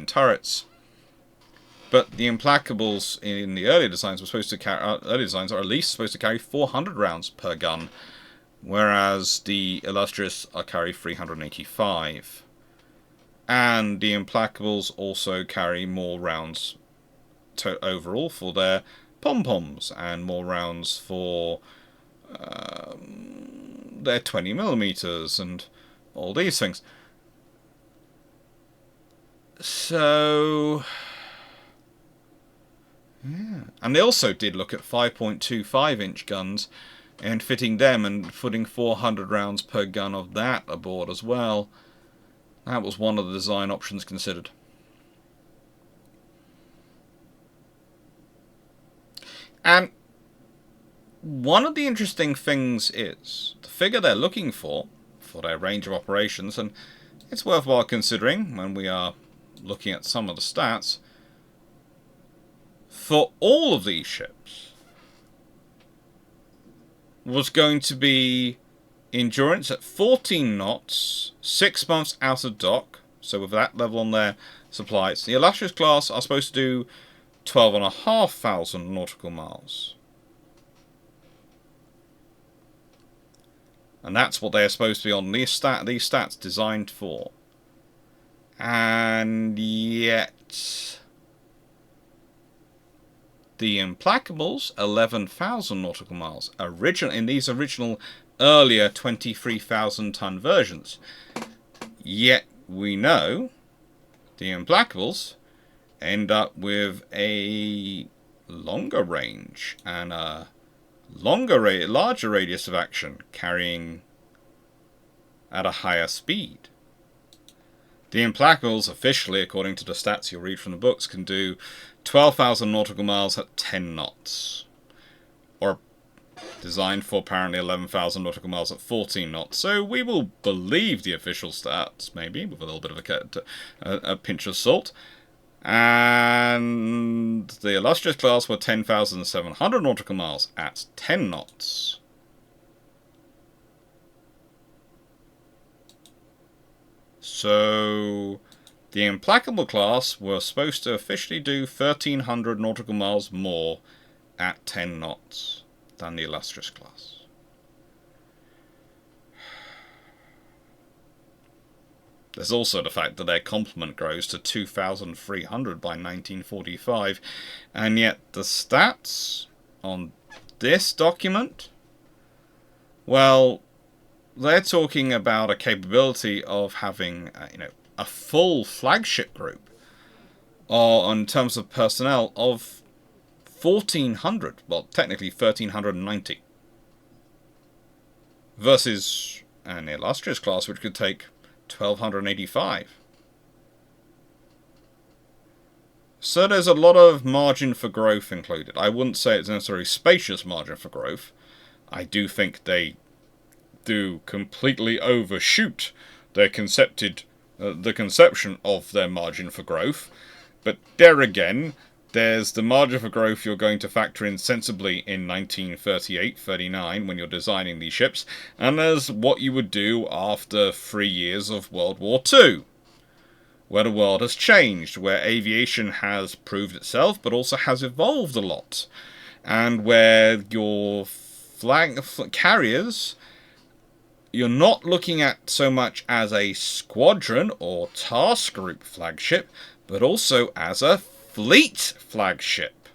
turrets. But the Implacables in the earlier designs were supposed to carry, are at least supposed to carry 400 rounds per gun, whereas the Illustrious carry 385. And the Implacables also carry more rounds overall for their pom-poms, and more rounds for their 20mm and all these things. So, yeah. And they also did look at 5.25-inch guns and fitting them and putting 400 rounds per gun of that aboard as well. That was one of the design options considered. And one of the interesting things is the figure they're looking for their range of operations, and it's worthwhile considering when we are looking at some of the stats. For all of these ships was going to be endurance at 14 knots, 6 months out of dock, so with that level on their supplies. The Illustrious class are supposed to do 12,500 nautical miles. And that's what they're supposed to be on these stats designed for. And yet the Implacables, 11,000 nautical miles, in these original earlier 23,000 ton versions. Yet we know the Implacables end up with a longer range and a larger radius of action, carrying at a higher speed. The Implacables, officially, according to the stats you'll read from the books, can do 12,000 nautical miles at 10 knots. Or designed for apparently 11,000 nautical miles at 14 knots. So we will believe the official stats, maybe, with a little bit of a pinch of salt. And the Illustrious class were 10,700 nautical miles at 10 knots. So the Implacable class were supposed to officially do 1,300 nautical miles more at 10 knots than the Illustrious class. There's also the fact that their complement grows to 2,300 by 1945, and yet the stats on this document, well, they're talking about a capability of having, a full flagship group, or in terms of personnel, of 1,400, well, technically 1,390, versus an Illustrious class which could take 1,285. So there's a lot of margin for growth included. I wouldn't say it's necessarily spacious margin for growth. I do think they do completely overshoot their the conception of their margin for growth. But there again, there's the margin for growth you're going to factor in sensibly in 1938-39 when you're designing these ships, and there's what you would do after 3 years of World War II, where the world has changed, where aviation has proved itself, but also has evolved a lot, and where your carriers, you're not looking at so much as a squadron or task group flagship, but also as a fleet flagship,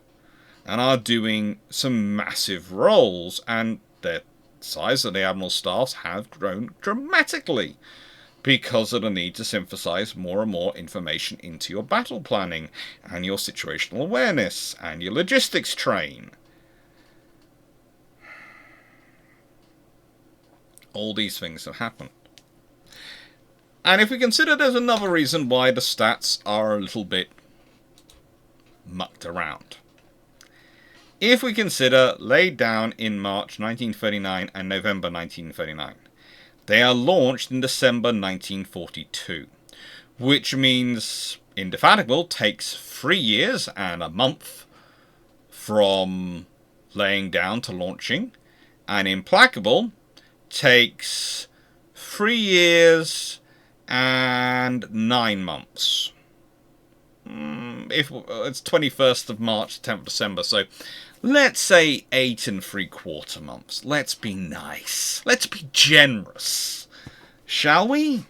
and are doing some massive roles, and the size of the Admiral staffs have grown dramatically because of the need to synthesize more and more information into your battle planning, and your situational awareness, and your logistics train. All these things have happened. And if we consider there's another reason why the stats are a little bit mucked around. If we consider laid down in March 1939 and November 1939, they are launched in December 1942, which means Indefatigable takes 3 years and a month from laying down to launching, and Implacable takes 3 years and 9 months. If it's 21st of March, 10th of December, so let's say 8 3/4 months. Let's be nice. Let's be generous. Shall we?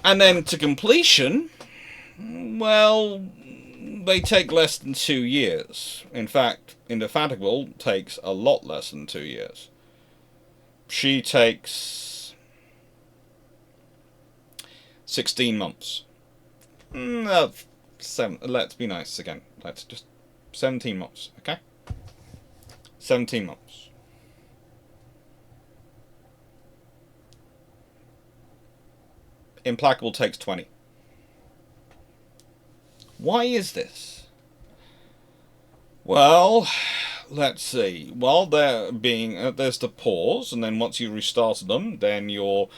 And then to completion, well, they take less than 2 years. In fact, Indefatigable takes a lot less than 2 years. She takes 16 months. Let's be nice again. Let's just 17 months, okay? 17 months. Implacable takes 20. Why is this? Well, let's see. While they're being there's the pause, and then once you restarted them, then you're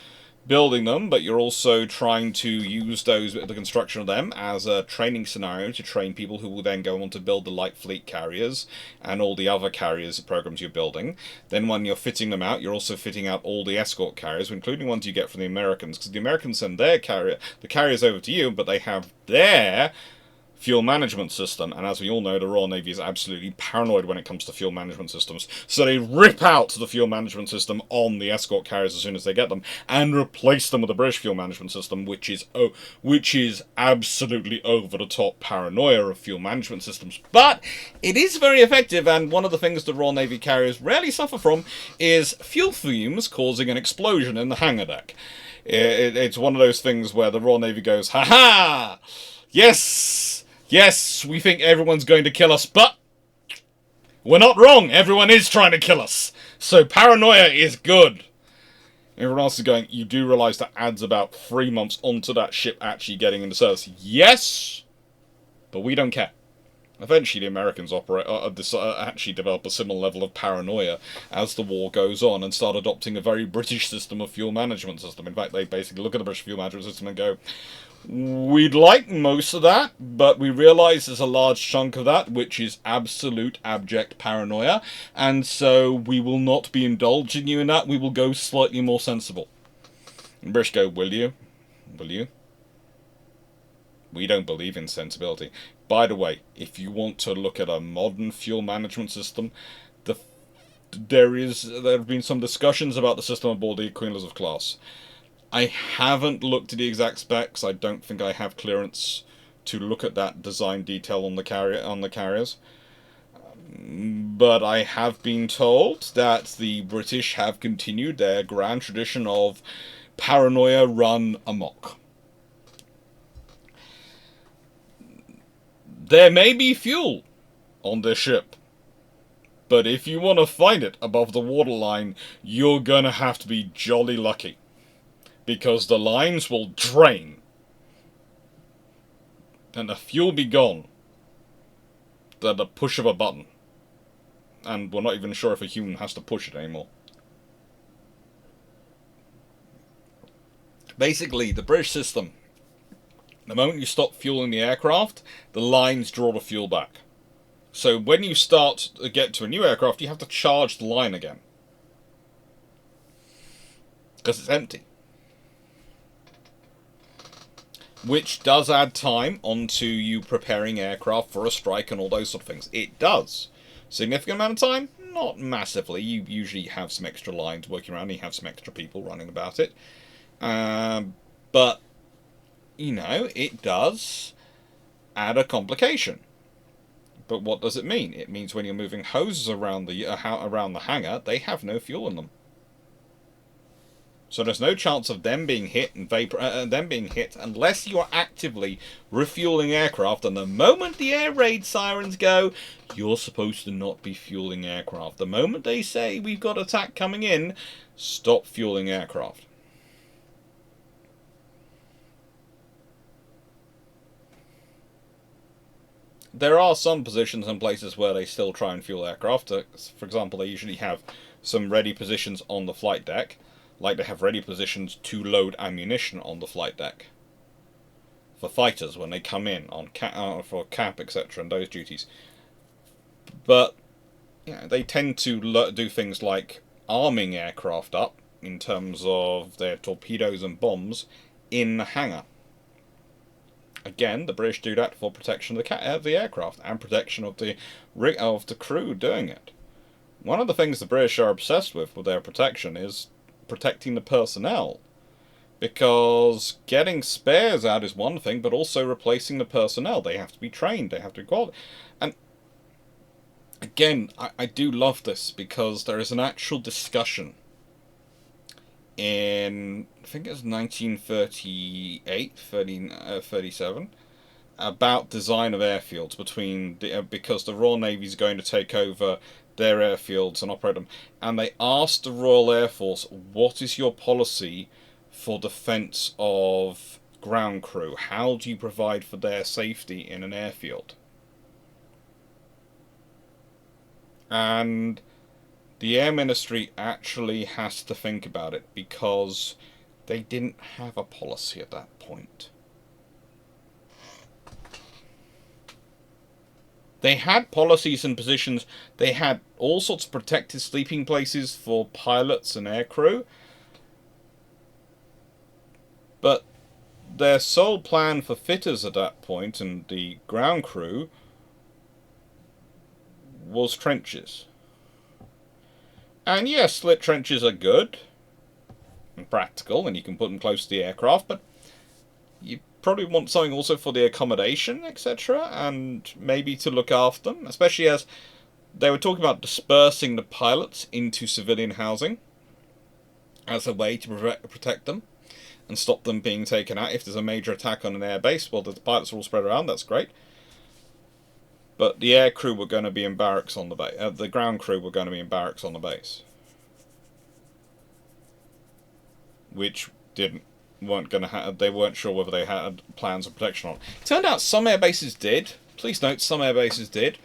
building them, but you're also trying to use the construction of them as a training scenario to train people who will then go on to build the light fleet carriers and all the other carriers programs you're building. Then when you're fitting them out, you're also fitting out all the escort carriers, including ones you get from the Americans, because the Americans send the carriers over to you, but they have their fuel management system, and as we all know, the Royal Navy is absolutely paranoid when it comes to fuel management systems, so they rip out the fuel management system on the escort carriers as soon as they get them, and replace them with the British fuel management system, which is absolutely over-the-top paranoia of fuel management systems. But it is very effective, and one of the things the Royal Navy carriers rarely suffer from is fuel fumes causing an explosion in the hangar deck. It's one of those things where the Royal Navy goes, ha-ha! Yes, we think everyone's going to kill us, but we're not wrong. Everyone is trying to kill us. So paranoia is good. Everyone else is going, you do realise that adds about 3 months onto that ship actually getting into service. Yes, but we don't care. Eventually the Americans actually develop a similar level of paranoia as the war goes on and start adopting a very British system of fuel management system. In fact, they basically look at the British fuel management system and go, we'd like most of that, but we realise there's a large chunk of that which is absolute abject paranoia, and so we will not be indulging you in that. We will go slightly more sensible. And British go, will you? Will you? We don't believe in sensibility. By the way, if you want to look at a modern fuel management system, there have been some discussions about the system aboard the Queen Elizabeth class. I haven't looked at the exact specs. I don't think I have clearance to look at that design detail on the carriers. But I have been told that the British have continued their grand tradition of paranoia run amok. There may be fuel on this ship, but if you want to find it above the waterline, you're gonna have to be jolly lucky, because the lines will drain and the fuel be gone at the push of a button. and we're not even sure if a human has to push it anymore. Basically, the British system, the moment you stop fueling the aircraft, the lines draw the fuel back. So when you start to get to a new aircraft, you have to charge the line again. Because it's empty. Which does add time onto you preparing aircraft for a strike and all those sort of things. It does. Significant amount of time? Not massively. You usually have some extra lines working around. You have some extra people running about it. But, you know, it does add a complication. But what does it mean? It means when you're moving hoses around the hangar, they have no fuel in them. So there's no chance of them being hit unless you are actively refueling aircraft. And the moment the air raid sirens go, you're supposed to not be fueling aircraft. The moment they say we've got attack coming in, stop fueling aircraft. There are some positions and places where they still try and fuel aircraft. For example, they usually have some ready positions on the flight deck. Like they have ready positions to load ammunition on the flight deck. For fighters when they come in on for cap, etc. and those duties. But yeah, they tend to do things like arming aircraft up in terms of their torpedoes and bombs in the hangar. Again, the British do that for protection of the aircraft and protection of the crew doing it. One of the things the British are obsessed with their protection is protecting the personnel, because getting spares out is one thing, but also replacing the personnel. They have to be trained, they have to be qualified. And again, I do love this, because there is an actual discussion in, I think it was 1938, 37, about design of airfields because the Royal Navy is going to take over their airfields and operate them. And they asked the Royal Air Force, what is your policy for defence of ground crew? How do you provide for their safety in an airfield? And the Air Ministry actually has to think about it, because they didn't have a policy at that point. They had policies and positions. They had all sorts of protected sleeping places for pilots and aircrew. But their sole plan for fitters at that point and the ground crew was trenches. And yes, slit trenches are good and practical, and you can put them close to the aircraft, but you probably want something also for the accommodation, etc., and maybe to look after them, especially as they were talking about dispersing the pilots into civilian housing as a way to protect them and stop them being taken out. If there's a major attack on an airbase, well, the pilots are all spread around, that's great. But the air crew were going to be in barracks on the base. The ground crew were going to be in barracks on the base, which weren't going to have. They weren't sure whether they had plans of protection on. Turned out some air bases did. Please note, some air bases did,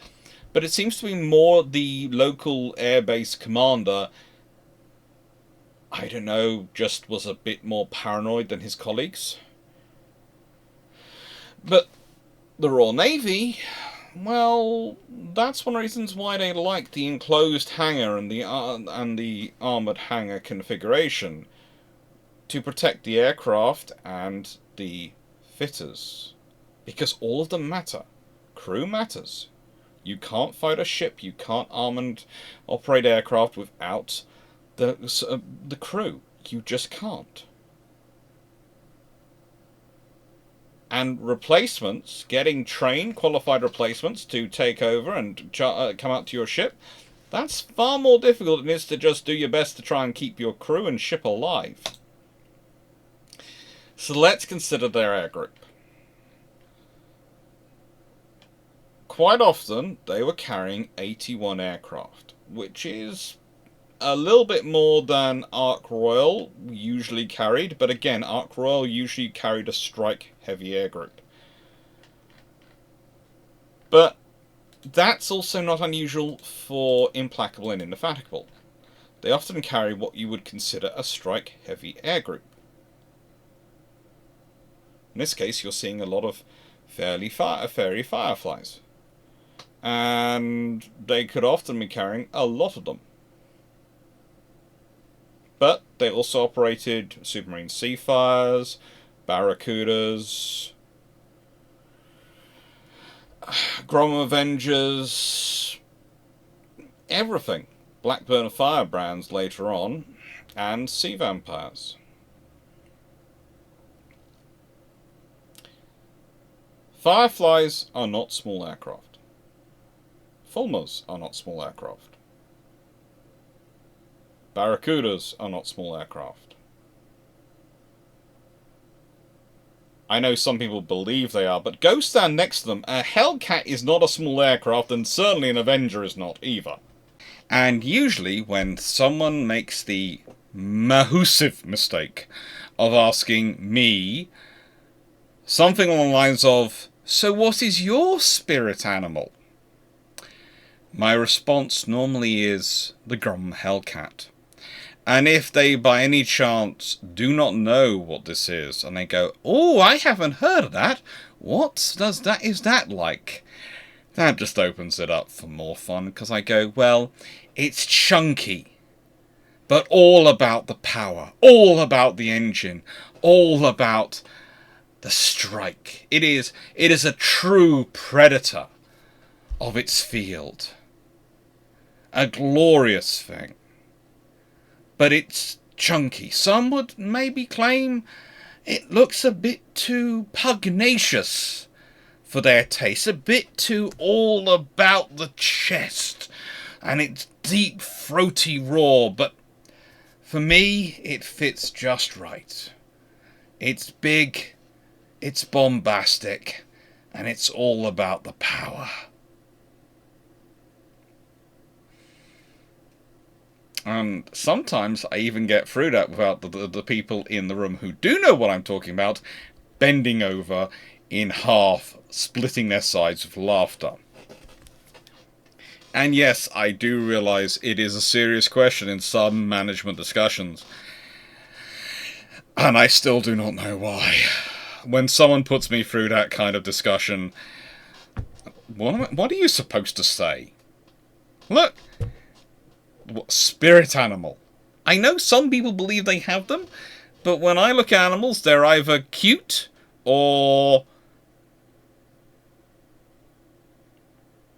but it seems to be more the local airbase commander, I don't know, just was a bit more paranoid than his colleagues. But the Royal Navy, well, that's one of the reasons why they like the enclosed hangar and the armoured hangar configuration, to protect the aircraft and the fitters. Because all of them matter. Crew matters. You can't fight a ship, you can't arm and operate aircraft without the crew. You just can't. And replacements, getting trained, qualified replacements to take over and come out to your ship, that's far more difficult than it is to just do your best to try and keep your crew and ship alive. So let's consider their air group. Quite often, they were carrying 81 aircraft, which is a little bit more than Ark Royal usually carried, but again, Ark Royal usually carried a strike-heavy air group. But That's also not unusual for Implacable and Indefatigable. They often carry what you would consider a strike-heavy air group. In this case, you're seeing a lot of fairy fireflies. And they could often be carrying a lot of them. But they also operated Supermarine Seafires, Barracudas, Grom Avengers, everything. Blackburn Firebrands later on, and Sea Vampires. Fireflies are not small aircraft. Fulmars are not small aircraft. Barracudas are not small aircraft. I know some people believe they are, but go stand next to them. A Hellcat is not a small aircraft, and certainly an Avenger is not either. And usually when someone makes the massive mistake of asking me something along the lines of, "So what is your spirit animal?" my response normally is the Grom Hellcat. And if they by any chance do not know what this is, and they go, "Oh, I haven't heard of that. What is that like?" That just opens it up for more fun, because I go, well, it's chunky, but all about the power, all about the engine, all about the strike. It is a true predator of its field. A glorious thing. But it's chunky. Some would maybe claim it looks a bit too pugnacious for their taste, a bit too all about the chest and its deep throaty roar, but for me it fits just right. It's big, it's bombastic, and it's all about the power. And sometimes I even get through that without the people in the room who do know what I'm talking about bending over in half, splitting their sides with laughter. And yes, I do realise it is a serious question in some management discussions. And I still do not know why. When someone puts me through that kind of discussion, what are you supposed to say? Look, spirit animal. I know some people believe they have them, but when I look at animals, they're either cute or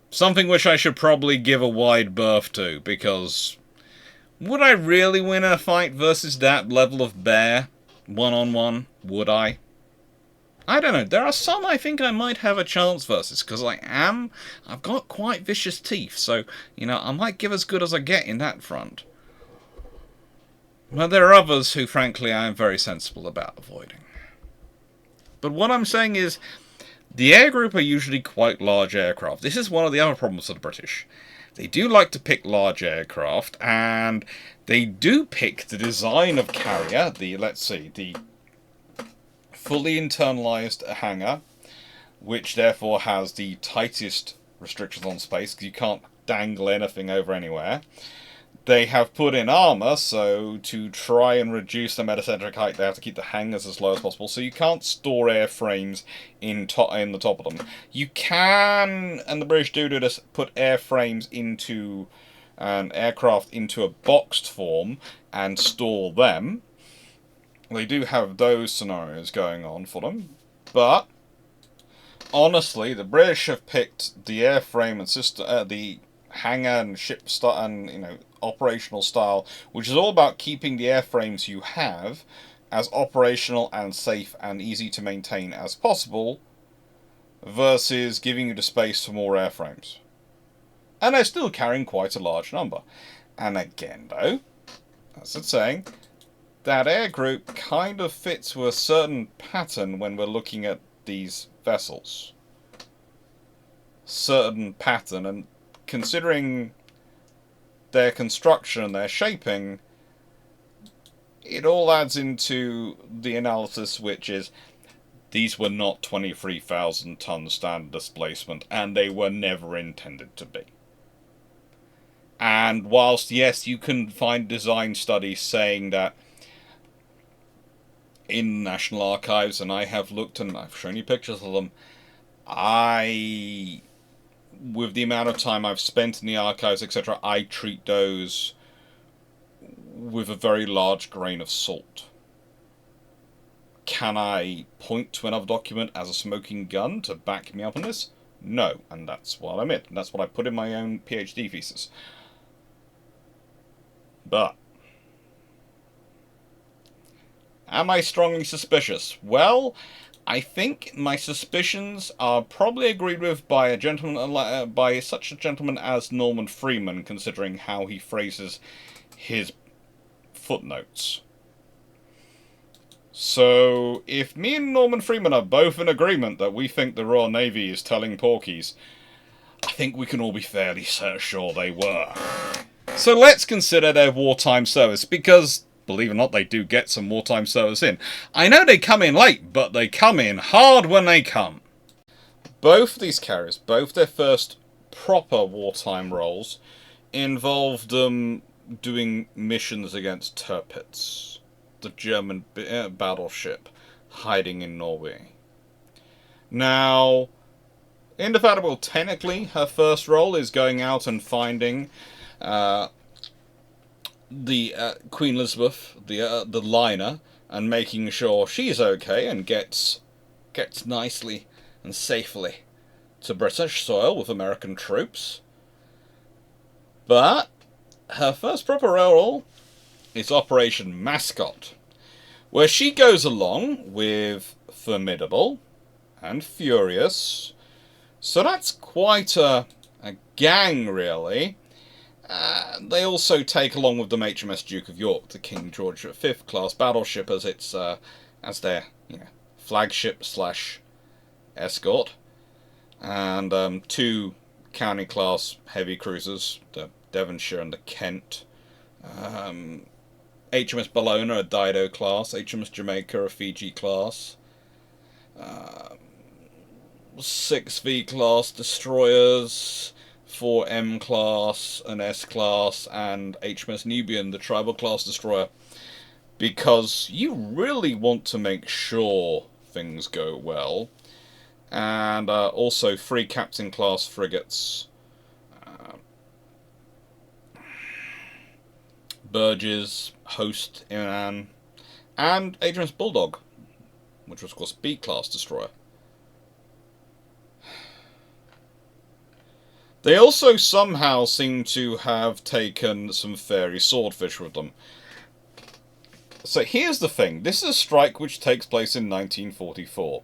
something which I should probably give a wide berth to, because would I really win a fight versus that level of bear? One-on-one? Would I? I don't know. There are some I think I might have a chance versus, because I've got quite vicious teeth, so, I might give as good as I get in that front. But there are others who, frankly, I am very sensible about avoiding. But what I'm saying is, the air group are usually quite large aircraft. This is one of the other problems of the British. They do like to pick large aircraft, and they do pick the design of carrier, the fully internalized hangar, which therefore has the tightest restrictions on space, because you can't dangle anything over anywhere. They have put in armor, so to try and reduce the metacentric height, they have to keep the hangars as low as possible, so you can't store airframes in the top of them. You can, and the British do this, put airframes into an aircraft into a boxed form and store them. They do have those scenarios going on for them, but honestly, the British have picked the airframe and system, the hangar and ship and operational style, which is all about keeping the airframes you have as operational and safe and easy to maintain as possible, versus giving you the space for more airframes. And they're still carrying quite a large number. And again, though, as it's saying, that air group kind of fits with a certain pattern when we're looking at these vessels. Certain pattern, and considering their construction and their shaping, it all adds into the analysis, which is These were not 23,000 ton standard displacement, and they were never intended to be. And whilst, yes, you can find design studies saying that in National Archives, and I have looked and I've shown you pictures of them, with the amount of time I've spent in the archives, etc., I treat those with a very large grain of salt. Can I point to another document as a smoking gun to back me up on this? No, and that's what I admit, and that's what I put in my own PhD thesis. But am I strongly suspicious? Well, I think my suspicions are probably agreed with by a gentleman, by such a gentleman as Norman Freeman, considering how he phrases his footnotes. So, if me and Norman Freeman are both in agreement that we think the Royal Navy is telling porkies, I think we can all be fairly sure they were. So let's consider their wartime service, because, believe it or not, they do get some wartime service in. I know they come in late, but they come in hard when they come. Both of these carriers, both their first proper wartime roles, involved them doing missions against Tirpitz, the German battleship hiding in Norway. Now, Indefatigable, technically, her first role is going out and finding the Queen Elizabeth, the liner, and making sure she's okay and gets nicely and safely to British soil with American troops. But her first proper role is Operation Mascot, where she goes along with Formidable and Furious. So that's quite a gang, really. They also take along with them HMS Duke of York, the King George V class battleship, as its as their flagship / escort, and 2 county class heavy cruisers, the Devonshire and the Kent. HMS Bellona, a Dido class. HMS Jamaica, a Fiji class. 6 V class destroyers, 4 M class, an S class, and HMS Nubian, the tribal class destroyer. Because you really want to make sure things go well. And also 3 captain class frigates. Burgess, Host, Iran, and HMS Bulldog, which was of course B class destroyer. They also somehow seem to have taken some fairy swordfish with them. So here's the thing. This is a strike which takes place in 1944.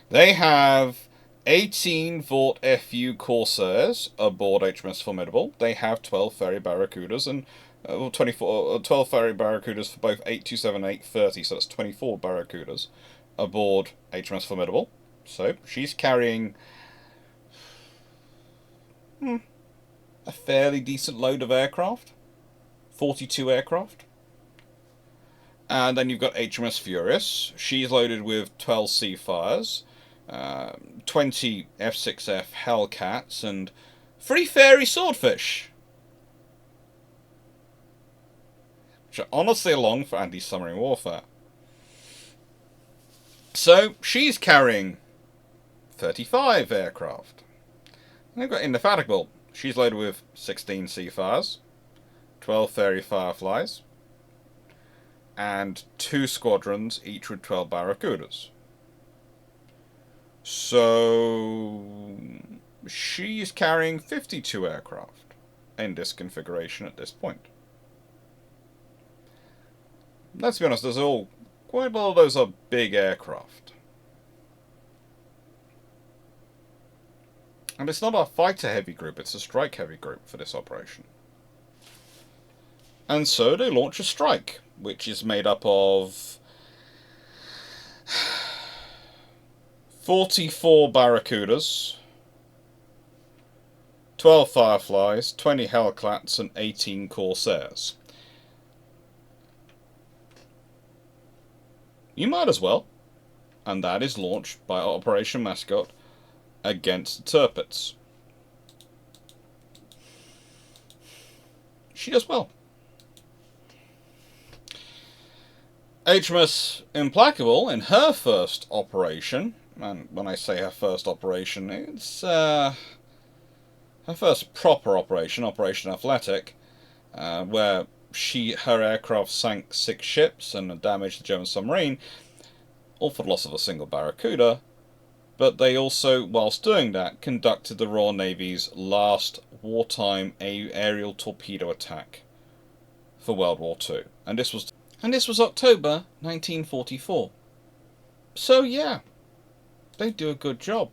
They have 18 Vought FU Corsairs aboard HMS Formidable. They have 12 ferry Barracudas and 12 ferry Barracudas for both 827 and 830, so that's 24 Barracudas aboard HMS Formidable. So she's carrying a fairly decent load of aircraft. 42 aircraft. And then you've got HMS Furious. She's loaded with 12 Seafires, 20 F6F Hellcats, and 3 fairy Swordfish. Which are honestly along for anti-submarine warfare. So, she's carrying 35 aircraft. And they've got Indefatigable. She's loaded with 16 Seafires, 12 Fairy Fireflies, and 2 squadrons, each with 12 Barracudas. So she's carrying 52 aircraft in this configuration at this point. Let's be honest, quite a lot of those are big aircraft. And it's not a fighter heavy group, it's a strike heavy group for this operation. And so they launch a strike, which is made up of 44 Barracudas, 12 Fireflies, 20 Hellcats, and 18 Corsairs. You might as well. and that is launched by Operation Mascot against the Tirpitz. She does well. HMS Implacable, in her first operation, and when I say her first operation, it's her first proper operation, Operation Athletic, where her aircraft sank 6 ships and damaged the German submarine, all for the loss of a single Barracuda. But they also, whilst doing that, conducted the Royal Navy's last wartime aerial torpedo attack for World War II, and this was October 1944. So yeah, they do a good job.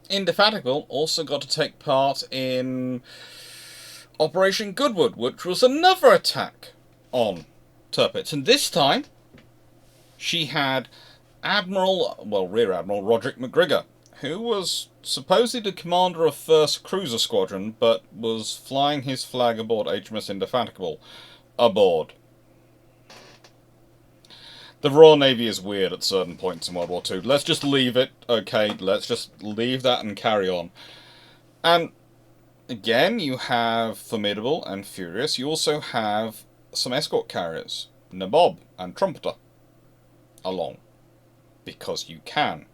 Indefatigable also got to take part in Operation Goodwood, which was another attack on Tirpitz, and this time she had Rear Admiral Roderick McGrigor, who was supposedly the commander of 1st Cruiser Squadron, but was flying his flag aboard HMS Indefatigable aboard. The Royal Navy is weird at certain points in World War II. Let's just leave it, okay? Let's just leave that and carry on. And again, you have Formidable and Furious. You also have some escort carriers, Naval and Trumpeter, along. Because you can.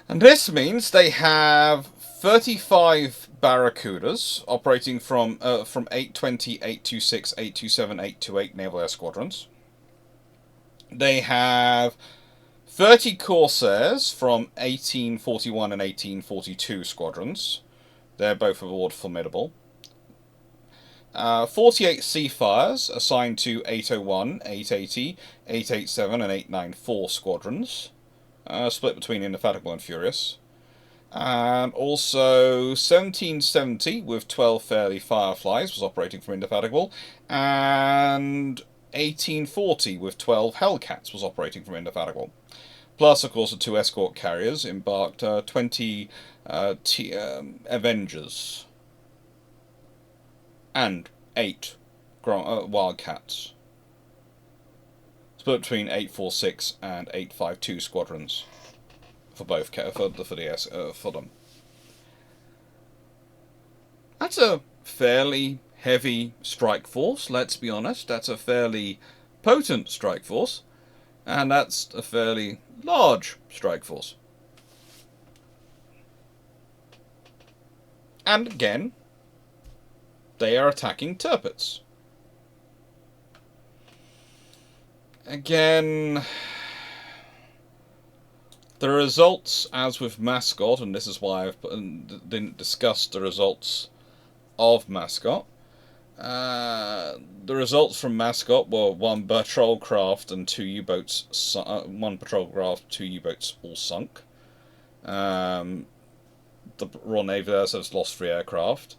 And this means they have 35 Barracudas operating from 820, 826, 827, 828 Naval Air Squadrons. They have 30 Corsairs from 1841 and 1842 squadrons. They're both aboard Formidable. 48 Seafires assigned to 801, 880, 887 and 894 squadrons, split between Indefatigable and Furious. And also 1770 with 12 Fairleigh Fireflies was operating from Indefatigable, and 1840 with 12 Hellcats was operating from Indefatigable. Plus, of course, the 2 escort carriers embarked 20 Avengers and 8 Wildcats, split between 846 and 852 squadrons for both for them. That's a fairly heavy strike force. Let's be honest. That's a fairly potent strike force, and that's a fairly large strike force. And again, they are attacking Tirpitz. Again, the results, as with Mascot, and this is why I didn't discuss the results of Mascot. The results from Mascot were 1 patrol craft and 2 U-boats. 1 patrol craft, 2 U-boats, all sunk. The Royal Navy there has lost 3 aircraft.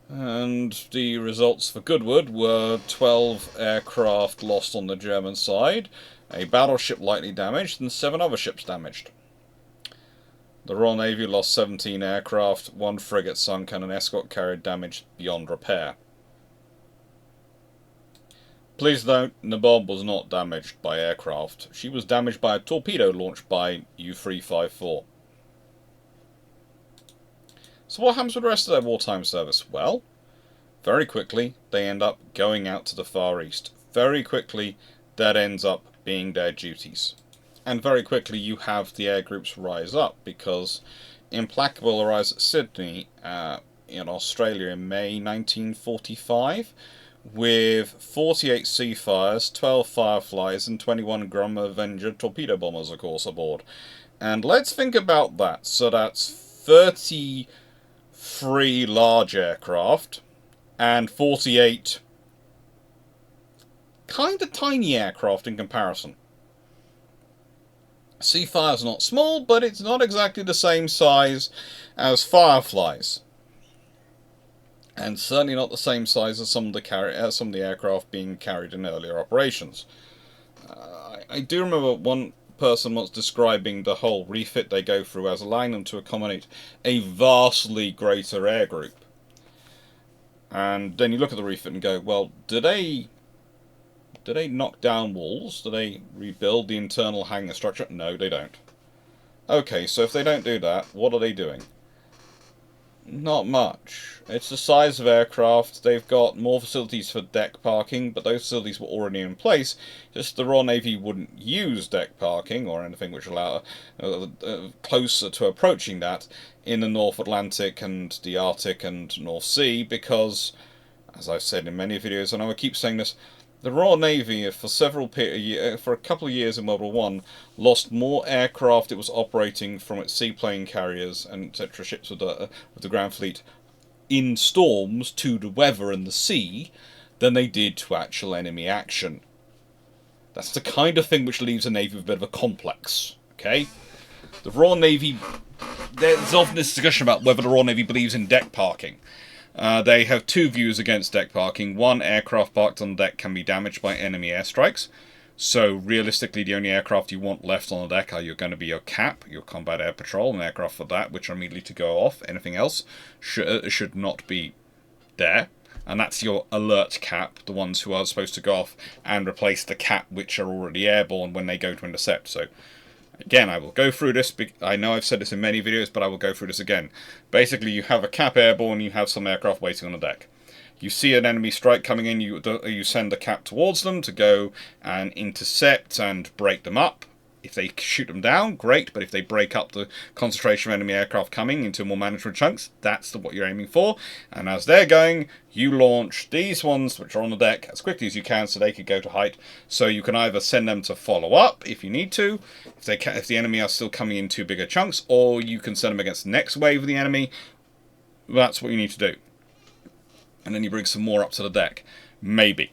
And the results for Goodwood were 12 aircraft lost on the German side, a battleship lightly damaged, and 7 other ships damaged. The Royal Navy lost 17 aircraft, 1 frigate sunk, and an escort carrier damaged beyond repair. Please note, Naval was not damaged by aircraft. She was damaged by a torpedo launched by U-354. So what happens with the rest of their wartime service? Well, very quickly, they end up going out to the Far East. Very quickly, that ends up being their duties. And very quickly, you have the air groups rise up, because Implacable arrives at Sydney in Australia in May 1945, with 48 Seafires, 12 Fireflies, and 21 Grum Avenger torpedo bombers, of course, aboard. And let's think about that. So that's 33 large aircraft and 48 kind of tiny aircraft in comparison. Seafire's not small, but it's not exactly the same size as Fireflies, and certainly not the same size as some of the aircraft being carried in earlier operations. I do remember one person once describing the whole refit they go through as allowing them to accommodate a vastly greater air group. And then you look at the refit and go, well, do they Do they knock down walls? Do they rebuild the internal hangar structure? No, they don't. Okay, so if they don't do that, what are they doing? Not much. It's the size of aircraft. They've got more facilities for deck parking, but those facilities were already in place. Just the Royal Navy wouldn't use deck parking or anything which allow closer to approaching that in the North Atlantic and the Arctic and North Sea because, as I've said in many videos, and I will keep saying this, the Royal Navy, for a couple of years in World War One, lost more aircraft it was operating from its seaplane carriers and etc. ships with the ground fleet in storms to the weather and the sea than they did to actual enemy action. That's the kind of thing which leaves a Navy with a bit of a complex. Okay, the Royal Navy. There's often this discussion about whether the Royal Navy believes in deck parking. They have two views against deck parking. One, aircraft parked on deck can be damaged by enemy airstrikes. So realistically, the only aircraft you want left on the deck are going to be your CAP, your Combat Air Patrol, and aircraft for that, which are immediately to go off. Anything else should not be there. And that's your alert CAP, the ones who are supposed to go off and replace the CAP which are already airborne when they go to intercept. So again, I will go through this. I know I've said this in many videos, but I will go through this again. Basically, you have a CAP airborne, you have some aircraft waiting on the deck. You see an enemy strike coming in, you send the CAP towards them to go and intercept and break them up. If they shoot them down, great, but if they break up the concentration of enemy aircraft coming into more manageable chunks, that's what you're aiming for. And as they're going, you launch these ones, which are on the deck, as quickly as you can so they could go to height. So you can either send them to follow up if you need to, if the enemy are still coming in too bigger chunks, or you can send them against the next wave of the enemy. That's what you need to do. And then you bring some more up to the deck. Maybe.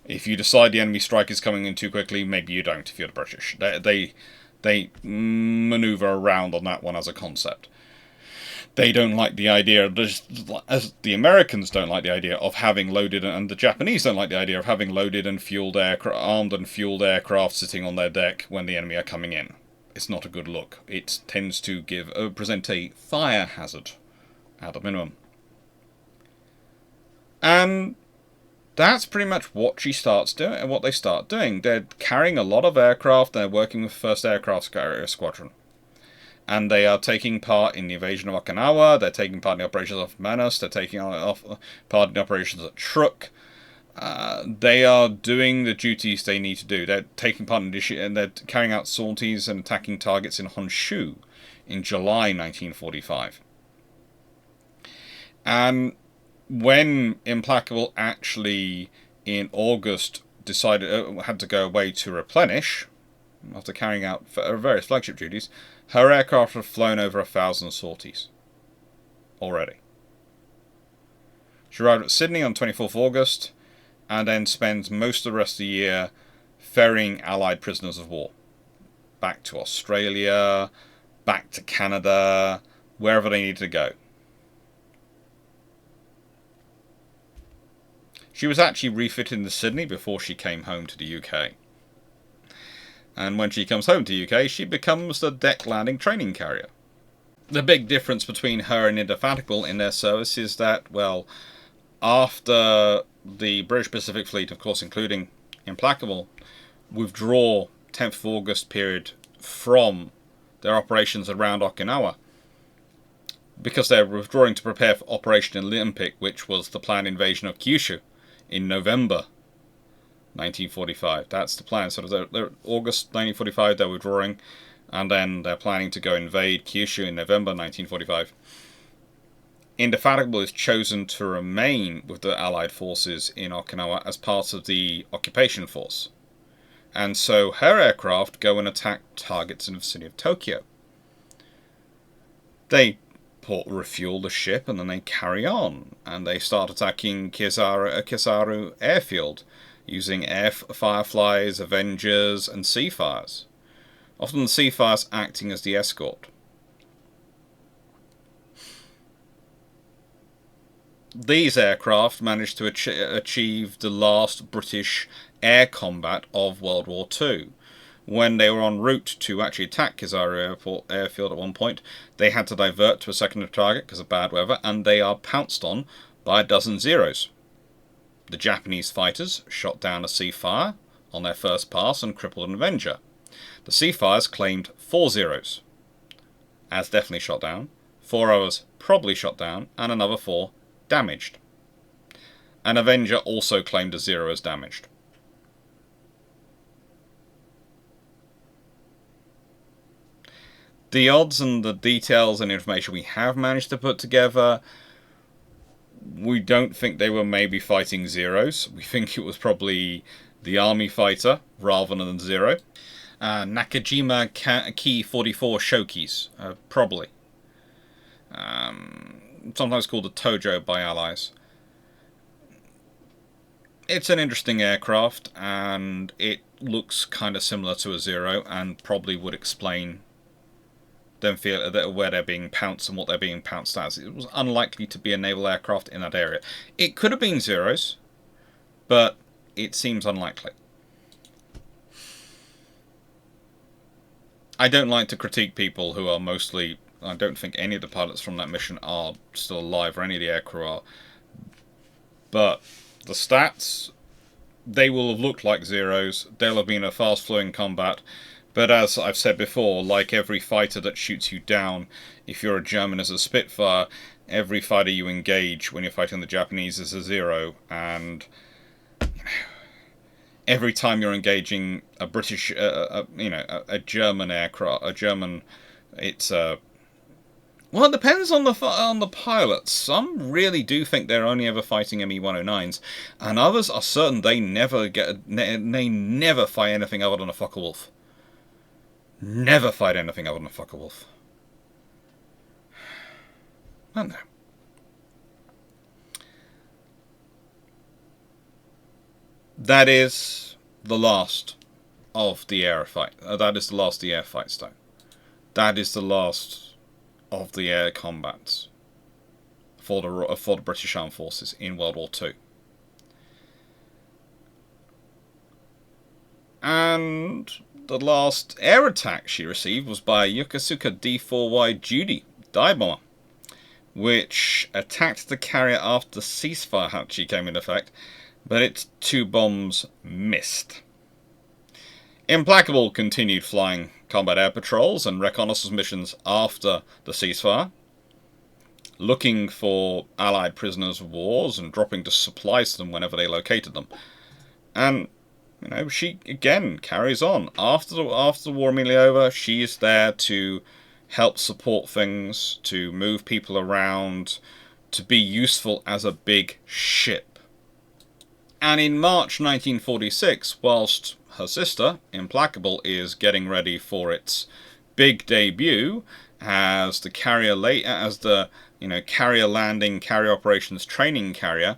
If you decide the enemy strike is coming in too quickly, maybe you don't if you're the British. They maneuver around on that one as a concept. They don't like the idea, as the Americans don't like the idea of having loaded, and the Japanese don't like the idea of having loaded and fueled armed and fueled aircraft sitting on their deck when the enemy are coming in. It's not a good look. It tends to present a fire hazard at a minimum. And that's pretty much what she starts doing and what they start doing. They're carrying a lot of aircraft. They're working with 1st Aircraft Carrier Squadron. And they are taking part in the invasion of Okinawa. They're taking part in the operations off Manus. They're taking part in the operations at Truk. They are doing the duties they need to do. They're taking part in this, and they're carrying out sorties and attacking targets in Honshu in July 1945. And when Implacable actually, in August, decided had to go away to replenish, after carrying out various flagship duties, her aircraft had flown over 1,000 sorties already. She arrived at Sydney on 24th August, and then spends most of the rest of the year ferrying Allied prisoners of war back to Australia, back to Canada, wherever they needed to go. She was actually refitted in Sydney before she came home to the UK. And when she comes home to the UK, she becomes the deck landing training carrier. The big difference between her and Indefatigable in their service is that, well, after the British Pacific Fleet, of course including Implacable, withdraw 10th of August period from their operations around Okinawa, because they're withdrawing to prepare for Operation Olympic, which was the planned invasion of Kyushu in November 1945. That's the plan. So they're August 1945 they're withdrawing, and then they're planning to go invade Kyushu in November 1945. Indefatigable is chosen to remain with the Allied forces in Okinawa as part of the occupation force. And so her aircraft go and attack targets in the vicinity of Tokyo. They refuel the ship and then they carry on. And they start attacking Kizaru airfield using Fireflies, Avengers and Seafires. Often the Seafires acting as the escort. These aircraft managed to achieve the last British air combat of World War II. When they were en route to actually attack Kizaru airfield at one point, they had to divert to a secondary target because of bad weather, and they are pounced on by a dozen Zeros. The Japanese fighters shot down a Seafire on their first pass and crippled an Avenger. The Seafires claimed 4 zeros, as definitely shot down, 4 others probably shot down, and another 4 damaged. An Avenger also claimed a 0 as damaged. The odds and the details and information we have managed to put together, we don't think they were maybe fighting zeros. We think it was probably the army fighter rather than 0. Nakajima Key 44 Shokis, probably. Sometimes called the Tojo by allies. It's an interesting aircraft, and it looks kind of similar to a 0, and probably would explain them where they're being pounced and what they're being pounced as. It was unlikely to be a naval aircraft in that area. It could have been zeros, but it seems unlikely. I don't like to critique people who are mostly... I don't think any of the pilots from that mission are still alive, or any of the aircrew are. But the stats, they will have looked like zeros. They'll have been a fast-flowing combat. But as I've said before, like every fighter that shoots you down, if you're a German as a Spitfire, every fighter you engage when you're fighting the Japanese is a 0, and every time you're engaging a British, a German aircraft, it's a... Well, it depends on the pilots. Some really do think they're only ever fighting ME-109s, and others are certain they never fight anything other than a Focke-Wulf. Never fight anything other than a Focke-Wulf. I don't know. That is the last of the air fight. That is the last of the air fights, though. That is the last of the air combats for the British Armed Forces in World War II. And the last air attack she received was by a Yokosuka D-4Y Judy dive bomber, which attacked the carrier after the ceasefire actually came into effect, but its 2 bombs missed. Implacable continued flying combat air patrols and reconnaissance missions after the ceasefire, looking for Allied prisoners of war and dropping supplies to them whenever they located them. And she again carries on. After the war immediately over, she is there to help support things, to move people around, to be useful as a big ship. And in March 1946, whilst her sister, Implacable, is getting ready for its big debut as the carrier carrier landing, carrier operations training carrier,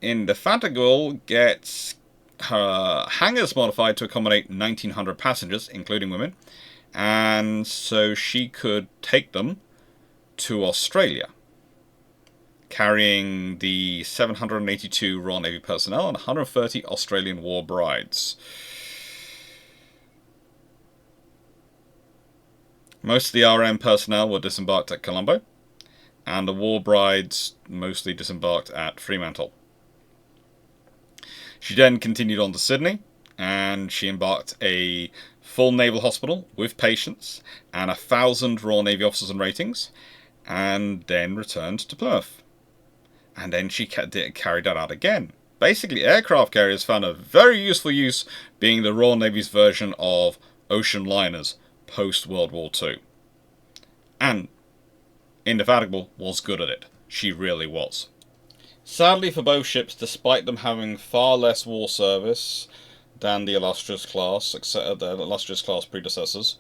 Indefatigable gets her hangars modified to accommodate 1,900 passengers, including women, and so she could take them to Australia, carrying the 782 Royal Navy personnel and 130 Australian war brides. Most of the RM personnel were disembarked at Colombo, and the war brides mostly disembarked at Fremantle. She then continued on to Sydney, and she embarked a full naval hospital with patients and 1,000 Royal Navy officers and ratings, and then returned to Plymouth. And then she carried that out again. Basically, aircraft carriers found a very useful use being the Royal Navy's version of ocean liners post-World War II. And Indefatigable was good at it. She really was. Sadly for both ships, despite them having far less war service than the Illustrious class, except the Illustrious class predecessors,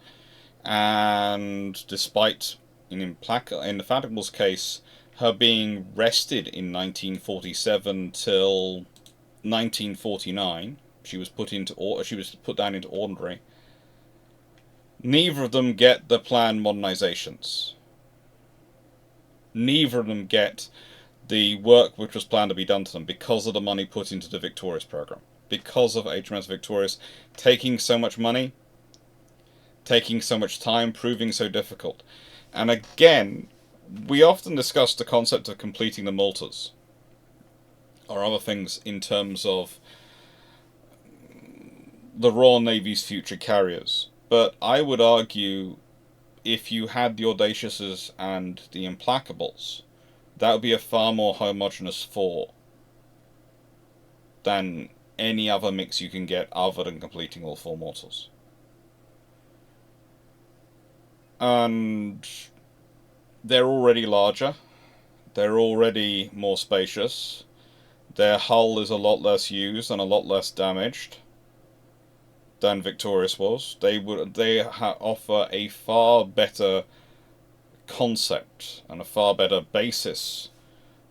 and despite, in Indefatigable's case, her being rested in 1947 till 1949, she was put down into ordinary. Neither of them get the planned modernizations. Neither of them get the work which was planned to be done to them because of the money put into the Victorious program. Because of HMS Victorious taking so much money, taking so much time, proving so difficult. And again, we often discuss the concept of completing the Maltas or other things in terms of the Royal Navy's future carriers. But I would argue if you had the Audaciouses and the Implacables, that would be a far more homogeneous four than any other mix you can get other than completing all four mortals. And they're already larger, they're already more spacious, their hull is a lot less used and a lot less damaged than Victorious was. They offer a far better concept and a far better basis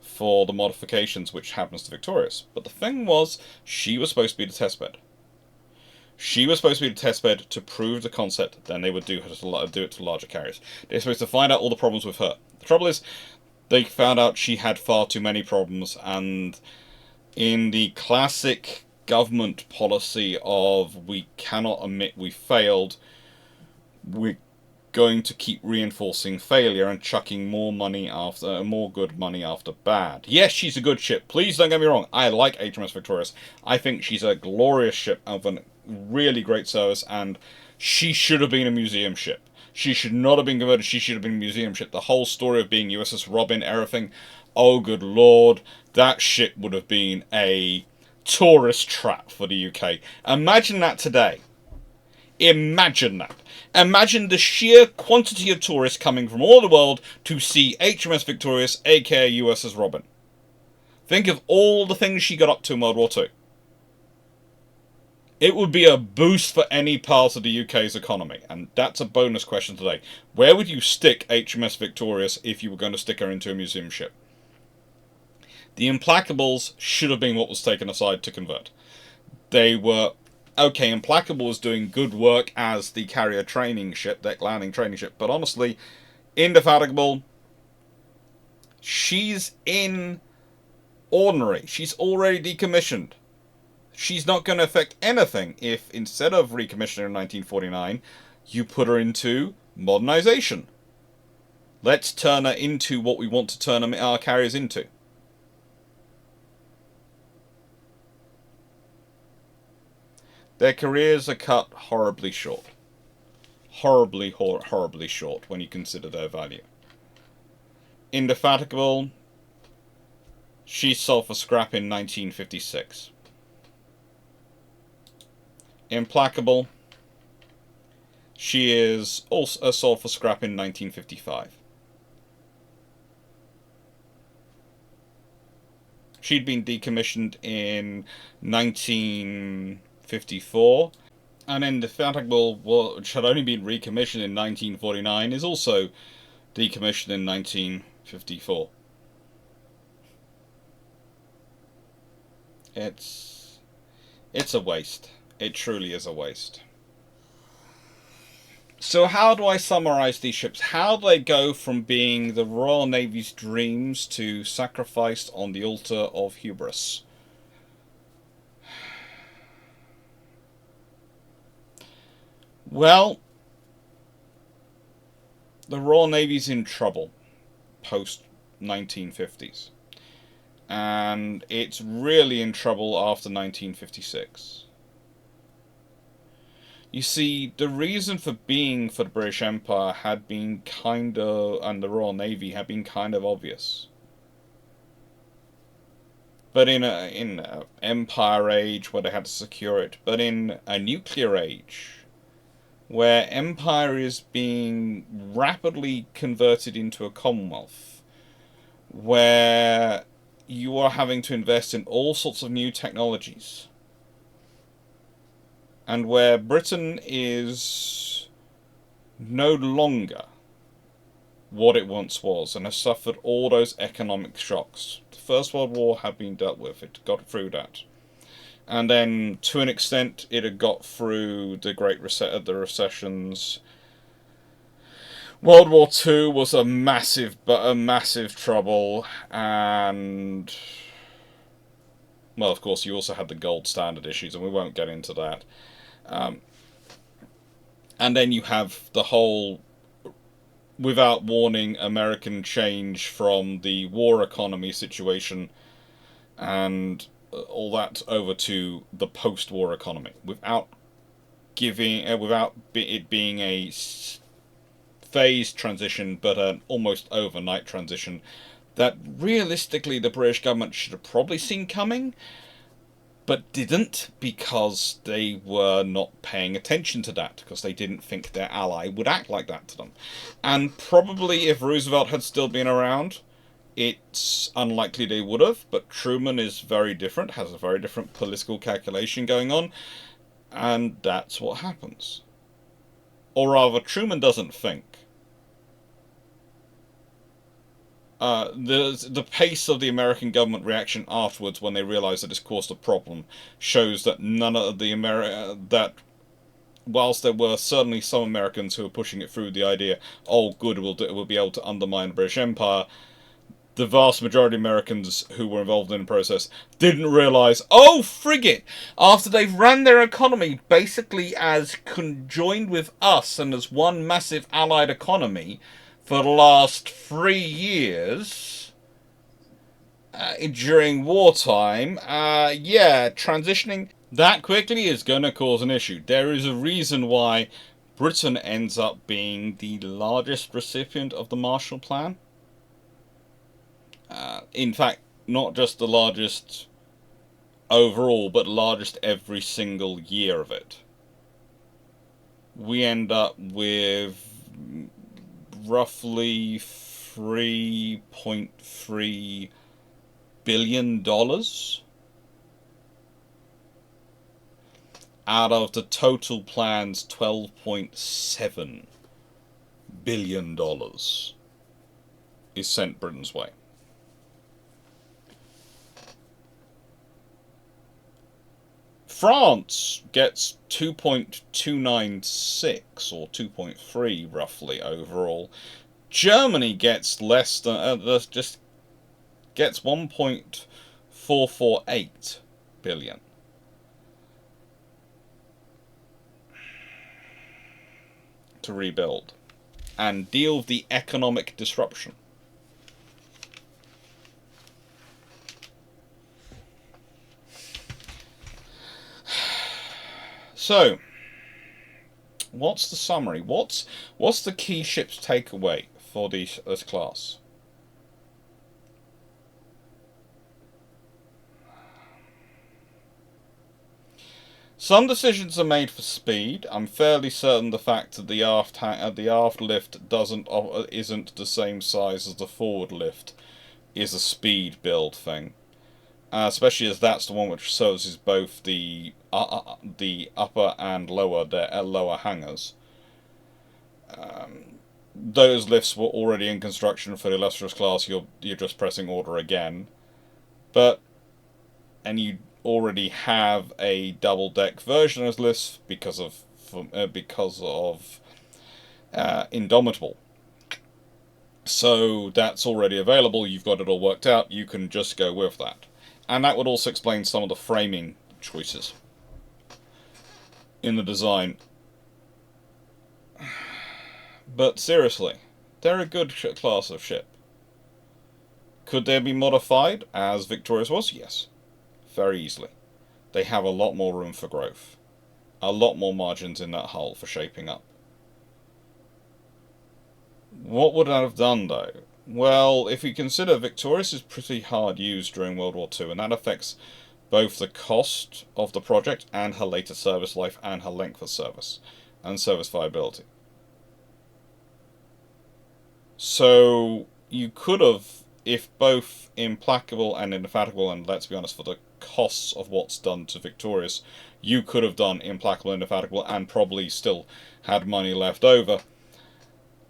for the modifications which happens to Victorious. But the thing was, she was supposed to be the testbed. She was supposed to be the testbed to prove the concept, then they would do it to larger carriers. They're supposed to find out all the problems with her. The trouble is, they found out she had far too many problems, and in the classic government policy of we cannot admit we failed, we're going to keep reinforcing failure and chucking more good money after bad. Yes, she's a good ship. Please don't get me wrong. I like HMS Victorious. I think she's a glorious ship of a really great service, and she should have been a museum ship. She should not have been converted. She should have been a museum ship. The whole story of being USS Robin, everything. Oh, good lord. That ship would have been a tourist trap for the UK. Imagine that today. Imagine that. Imagine the sheer quantity of tourists coming from all the world to see HMS Victorious, aka USS Robin. Think of all the things she got up to in World War II. It would be a boost for any part of the UK's economy, and that's a bonus question today. Where would you stick HMS Victorious if you were going to stick her into a museum ship? The Implacables should have been what was taken aside to convert. They were... Okay, Implacable was doing good work as the carrier training ship, deck landing training ship, but honestly, Indefatigable, she's in ordinary. She's already decommissioned. She's not going to affect anything if, instead of recommissioning her in 1949, you put her into modernization. Let's turn her into what we want to turn our carriers into. Their careers are cut horribly short. Horribly short when you consider their value. Indefatigable, she sold for scrap in 1956. Implacable, she is also sold for scrap in 1955. She'd been decommissioned in 1954, and Indefatigable, which had only been recommissioned in 1949, is also decommissioned in 1954. It's a waste. It truly is a waste. So how do I summarize these ships? How do they go from being the Royal Navy's dreams to sacrificed on the altar of hubris? Well, the Royal Navy's in trouble post-1950s. And it's really in trouble after 1956. You see, the reason for being for the British Empire had been and the Royal Navy had been kind of obvious. But in an empire age where they had to secure it, but in a nuclear age where empire is being rapidly converted into a commonwealth, where you are having to invest in all sorts of new technologies, and where Britain is no longer what it once was and has suffered all those economic shocks. The First World War had been dealt with, it got through that. And then, to an extent, it had got through the the recessions. World War II was a massive trouble, and... well, of course, you also had the gold standard issues, and we won't get into that. And then you have the whole, without warning, American change from the war economy situation and all that over to the post-war economy. Without it being a phased transition, but an almost overnight transition that realistically the British government should have probably seen coming, but didn't, because they were not paying attention to that, because they didn't think their ally would act like that to them. And probably if Roosevelt had still been around, it's unlikely they would have, but Truman is very different, has a very different political calculation going on, and that's what happens. Or rather, Truman doesn't think. The pace of the American government reaction afterwards, when they realise that it's caused a problem, shows that none of the that whilst there were certainly some Americans who were pushing it through the idea, oh, good, we'll be able to undermine the British Empire. The vast majority of Americans who were involved in the process didn't realise, oh, frigate, after they've ran their economy basically as conjoined with us and as one massive allied economy for the last 3 years during wartime, transitioning that quickly is going to cause an issue. There is a reason why Britain ends up being the largest recipient of the Marshall Plan. In fact, not just the largest overall, but largest every single year of it. We end up with roughly $3.3 billion out of the total plan's $12.7 billion is sent Britain's way. France gets 2.296 or 2.3 roughly overall. Germany gets less than just gets 1.448 billion. To rebuild and deal with the economic disruption. So, what's the summary? What's the key ship's takeaway for this class? Some decisions are made for speed. I'm fairly certain the fact that the aft lift isn't the same size as the forward lift is a speed build thing. Especially as that's the one which services both the upper and lower hangars. Those lifts were already in construction for the illustrious class. You're just pressing order again, and you already have a double deck version of lifts because of Indomitable. So that's already available. You've got it all worked out. You can just go with that. And that would also explain some of the framing choices in the design. But seriously, they're a good class of ship. Could they be modified as Victorious was? Yes. Very easily. They have a lot more room for growth. A lot more margins in that hull for shaping up. What would that have done, though? Well, if you consider Victorious is pretty hard used during World War II, and that affects both the cost of the project and her later service life and her length of service and service viability. So you could have, if both Implacable and Indefatigable, and let's be honest, for the costs of what's done to Victorious, you could have done Implacable and Indefatigable and probably still had money left over.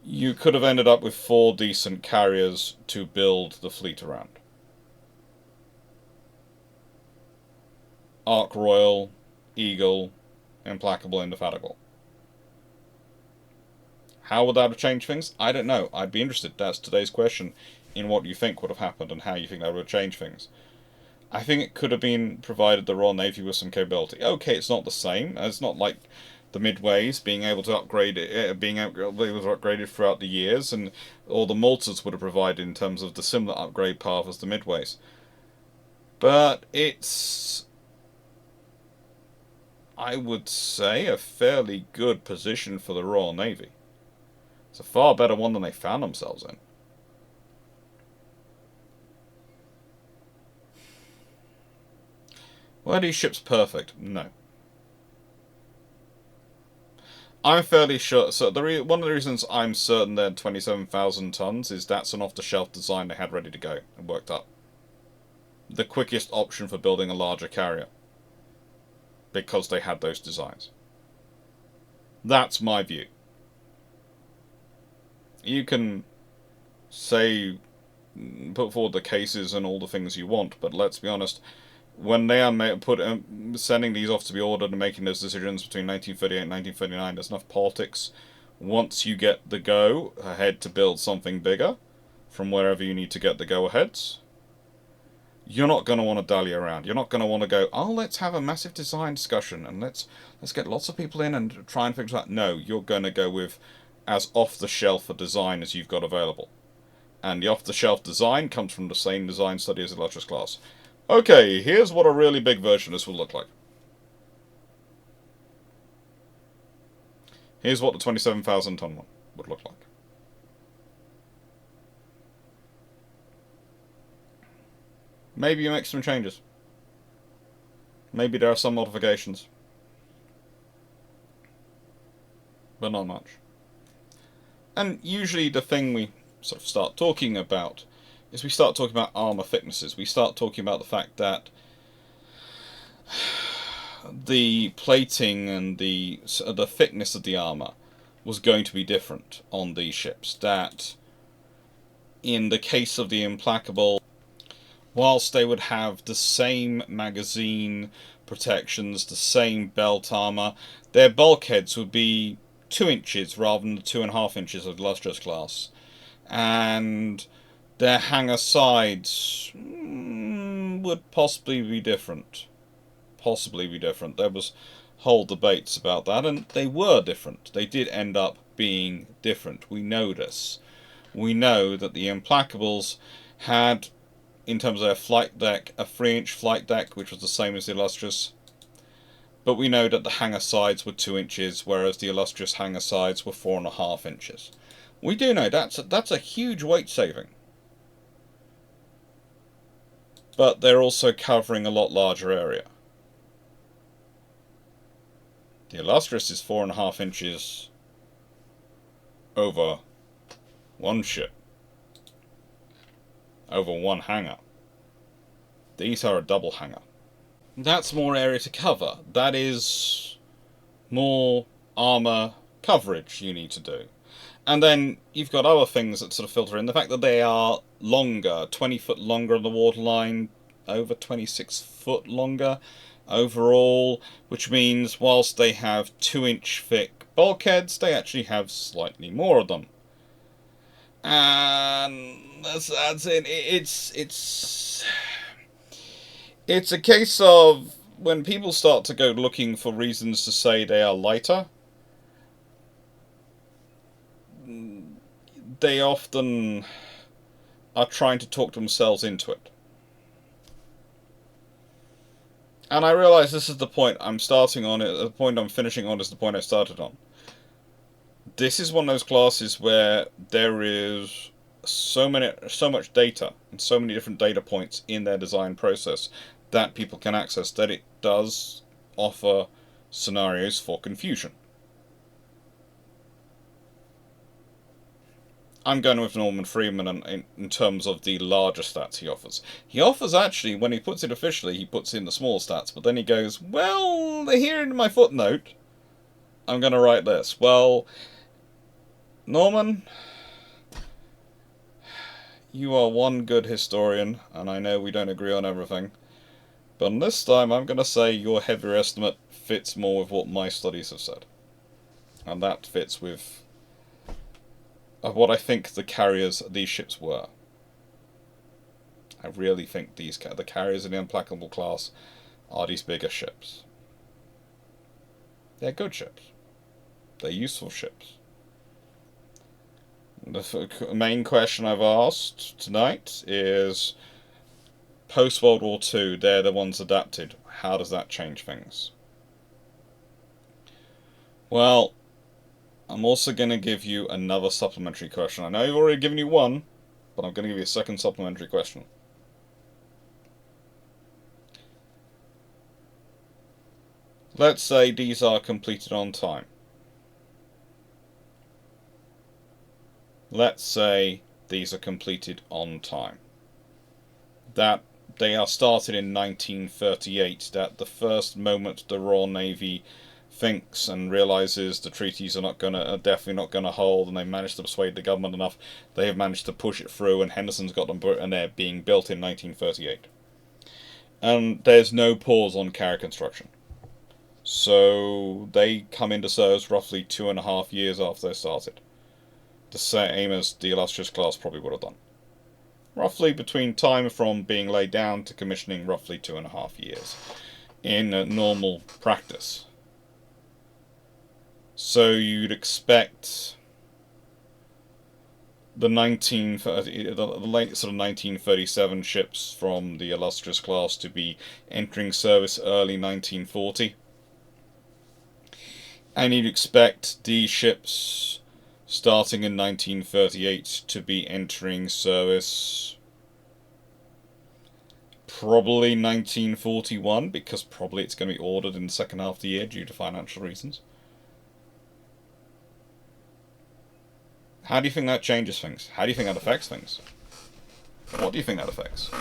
You could have ended up with 4 decent carriers to build the fleet around. Ark Royal, Eagle, Implacable, Indefatigable. How would that have changed things? I don't know. I'd be interested, that's today's question, in what you think would have happened and how you think that would have changed things. I think it could have been provided the Royal Navy with some capability. Okay, it's not the same. It's not like the Midways being able to upgrade it, being able to upgrade it throughout the years, and all the Maltas would have provided in terms of the similar upgrade path as the Midways. But it's I would say, a fairly good position for the Royal Navy. It's a far better one than they found themselves in. Were these ships perfect? No. I'm fairly sure. So one of the reasons I'm certain they're 27,000 tons is that's an off-the-shelf design they had ready to go and worked up. The quickest option for building a larger carrier, because they had those designs. That's my view. You can say, put forward the cases and all the things you want, but let's be honest. When they are sending these off to be ordered and making those decisions between 1938 and 1939, there's enough politics. Once you get the go ahead to build something bigger from wherever you need to get the go aheads, you're not going to want to dally around. You're not going to want to go, oh, let's have a massive design discussion and let's get lots of people in and try and figure out. No, you're going to go with as off the shelf a design as you've got available. And the off the shelf design comes from the same design study as the Illustrious class. Okay, here's what a really big version of this will look like. Here's what the 27,000 ton one would look like. Maybe you make some changes. Maybe there are some modifications. But not much. And usually the thing we sort of start talking about is we start talking about armor thicknesses. We start talking about the fact that the plating and the thickness of the armor was going to be different on these ships. That in the case of the Implacable, whilst they would have the same magazine protections, the same belt armor, their bulkheads would be 2 inches rather than the 2.5 inches of the Illustrious class. And their hangar sides would possibly be different. There was whole debates about that, and they were different. They did end up being different. We know this. We know that the Implacables had, in terms of their flight deck, a 3-inch flight deck, which was the same as the Illustrious. But we know that the hangar sides were 2 inches, whereas the Illustrious hangar sides were 4.5 inches. We do know that's a huge weight saving. But they're also covering a lot larger area. The Illustrious is 4.5 inches over one ship. Over one hangar. These are a double hangar. That's more area to cover. That is more armor coverage you need to do. And then you've got other things that sort of filter in. The fact that they are longer, 20 foot longer on the waterline, over 26 foot longer overall, which means whilst they have 2-inch thick bulkheads, they actually have slightly more of them. And that's it. It's a case of when people start to go looking for reasons to say they are lighter, they often are trying to talk themselves into it. And I realise this is the point I'm starting on, the point I'm finishing on is the point I started on. This is one of those classes where there is so much data and so many different data points in their design process that people can access that it does offer scenarios for confusion. I'm going with Norman Freeman in terms of the larger stats he offers. He offers actually, when he puts it officially, he puts in the small stats, but then he goes, well, here in my footnote, I'm going to write this. Well, Norman, you are one good historian, and I know we don't agree on everything, but this time I'm going to say your heavier estimate fits more with what my studies have said. And that fits with what I think the carriers these ships were. I really think the carriers in the Implacable class are these bigger ships. They're good ships. They're useful ships. The main question I've asked tonight is, post-World War II, they're the ones adapted. How does that change things? Well, I'm also going to give you another supplementary question. I know I've already given you one, but I'm going to give you a second supplementary question. Let's say these are completed on time. Let's say these are completed on time. That they are started in 1938. That the first moment the Royal Navy thinks and realizes the treaties are definitely not gonna hold, and they managed to persuade the government enough, they have managed to push it through, and Henderson's got them, and they're being built in 1938. And there's no pause on carrier construction. So they come into service roughly 2.5 years after they started. The same as the illustrious class probably would have done. Roughly between time from being laid down to commissioning, roughly 2.5 years in normal practice. So you'd expect the late sort of 1937 ships from the illustrious class to be entering service early 1940, and you'd expect these ships starting in 1938 to be entering service probably 1941, because probably it's going to be ordered in the second half of the year due to financial reasons. How do you think that changes things? How do you think that affects things? What do you think that affects?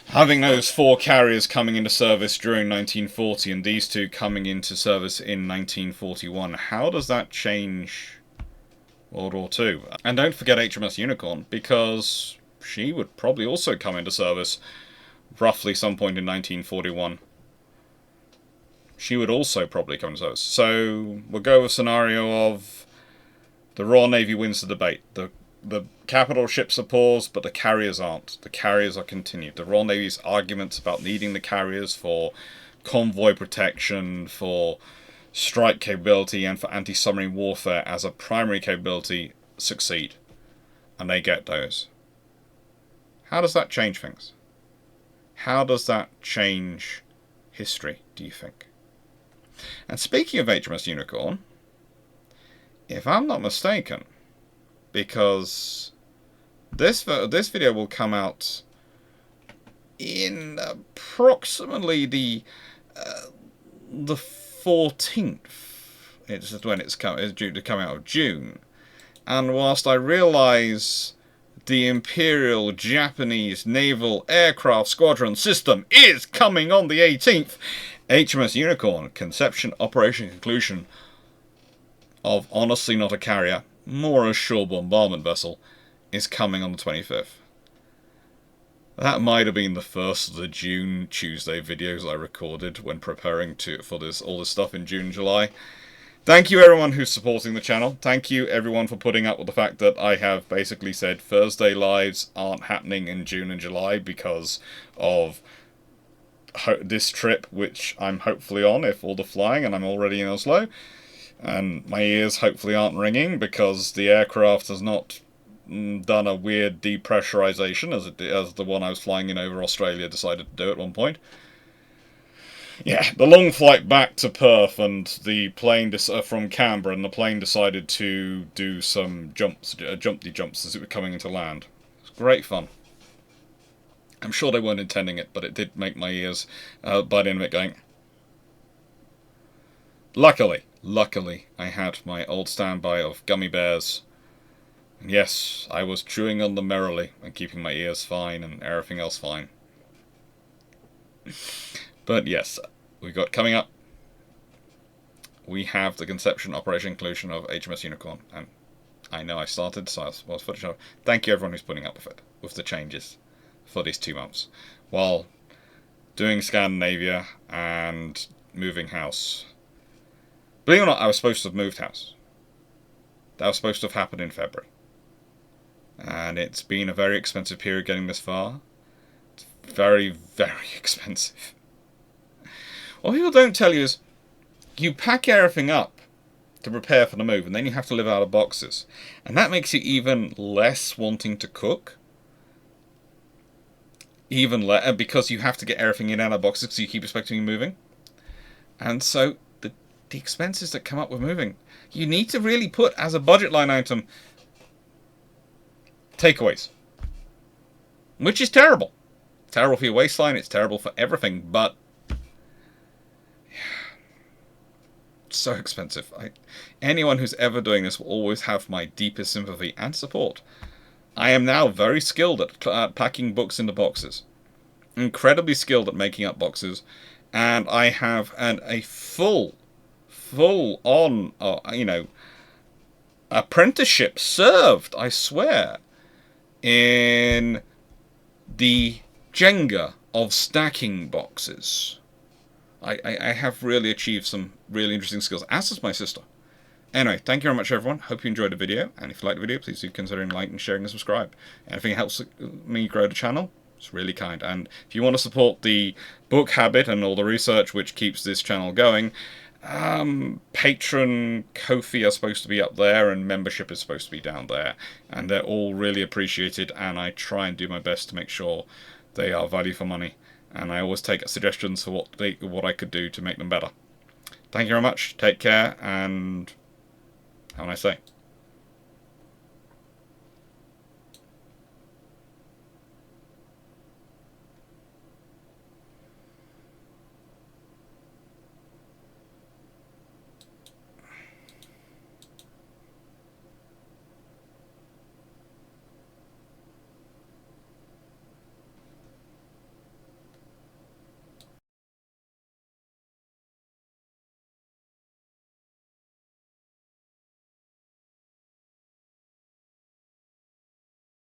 Having those 4 carriers coming into service during 1940 and these 2 coming into service in 1941, how does that change World War II? And don't forget HMS Unicorn, because she would probably also come into service roughly some point in 1941. She would also probably come into service. So we'll go with a scenario of the Royal Navy wins the debate. The capital ships are paused, but the carriers aren't. The carriers are continued. The Royal Navy's arguments about needing the carriers for convoy protection, for strike capability, and for anti-submarine warfare as a primary capability succeed. And they get those. How does that change things? How does that change history, do you think? And speaking of HMS Unicorn, if I'm not mistaken, because this video will come out in approximately the 14th. It's when it's due to come out of June. And whilst I realise the Imperial Japanese Naval Aircraft Squadron System is coming on the 18th, HMS Unicorn, conception, operation, conclusion of honestly not a carrier, more a shore bombardment vessel, is coming on the 25th. That might have been the first of the June Tuesday videos I recorded when preparing for all this stuff in June, July. Thank you everyone who's supporting the channel. Thank you everyone for putting up with the fact that I have basically said Thursday lives aren't happening in June and July because of this trip, which I'm hopefully on if all the flying, and I'm already in Oslo. And my ears hopefully aren't ringing because the aircraft has not done a weird depressurization as the one I was flying in over Australia decided to do at one point. Yeah, the long flight back to Perth and the plane from Canberra, and the plane decided to do some jumpy jumps as it was coming into land. It was great fun. I'm sure they weren't intending it, but it did make my ears by the end of it going. Luckily, I had my old standby of gummy bears. And yes, I was chewing on them merrily and keeping my ears fine and everything else fine. But yes, we got coming up. We have the conception, operation, conclusion of HMS Unicorn. And I know I started, so I was footage of. Thank you everyone who's putting up with it, with the changes for these 2 months. While doing Scandinavia and moving house. Believe it or not, I was supposed to have moved house. That was supposed to have happened in February. And it's been a very expensive period getting this far. It's very, very expensive. What people don't tell you is, you pack everything up to prepare for the move, and then you have to live out of boxes. And that makes you even less wanting to cook. Even because you have to get everything in and out of boxes because you keep expecting you moving. And so the expenses that come up with moving. You need to really put as a budget line item takeaways, which is terrible. Terrible for your waistline, it's terrible for everything, but it's so expensive. Anyone who's ever doing this will always have my deepest sympathy and support. I am now very skilled at packing books into boxes. Incredibly skilled at making up boxes, and I have a full on, apprenticeship served, I swear, in the Jenga of stacking boxes. I have really achieved some really interesting skills, as does my sister. Anyway, thank you very much, everyone. Hope you enjoyed the video, and if you liked the video, please do consider liking, sharing, and subscribe. Anything helps me grow the channel, it's really kind. And if you want to support the book habit and all the research which keeps this channel going, Patreon, Ko-fi are supposed to be up there, and membership is supposed to be down there, and they're all really appreciated, and I try and do my best to make sure they are value for money, and I always take suggestions for what I could do to make them better. Thank you very much, take care, and have a nice day.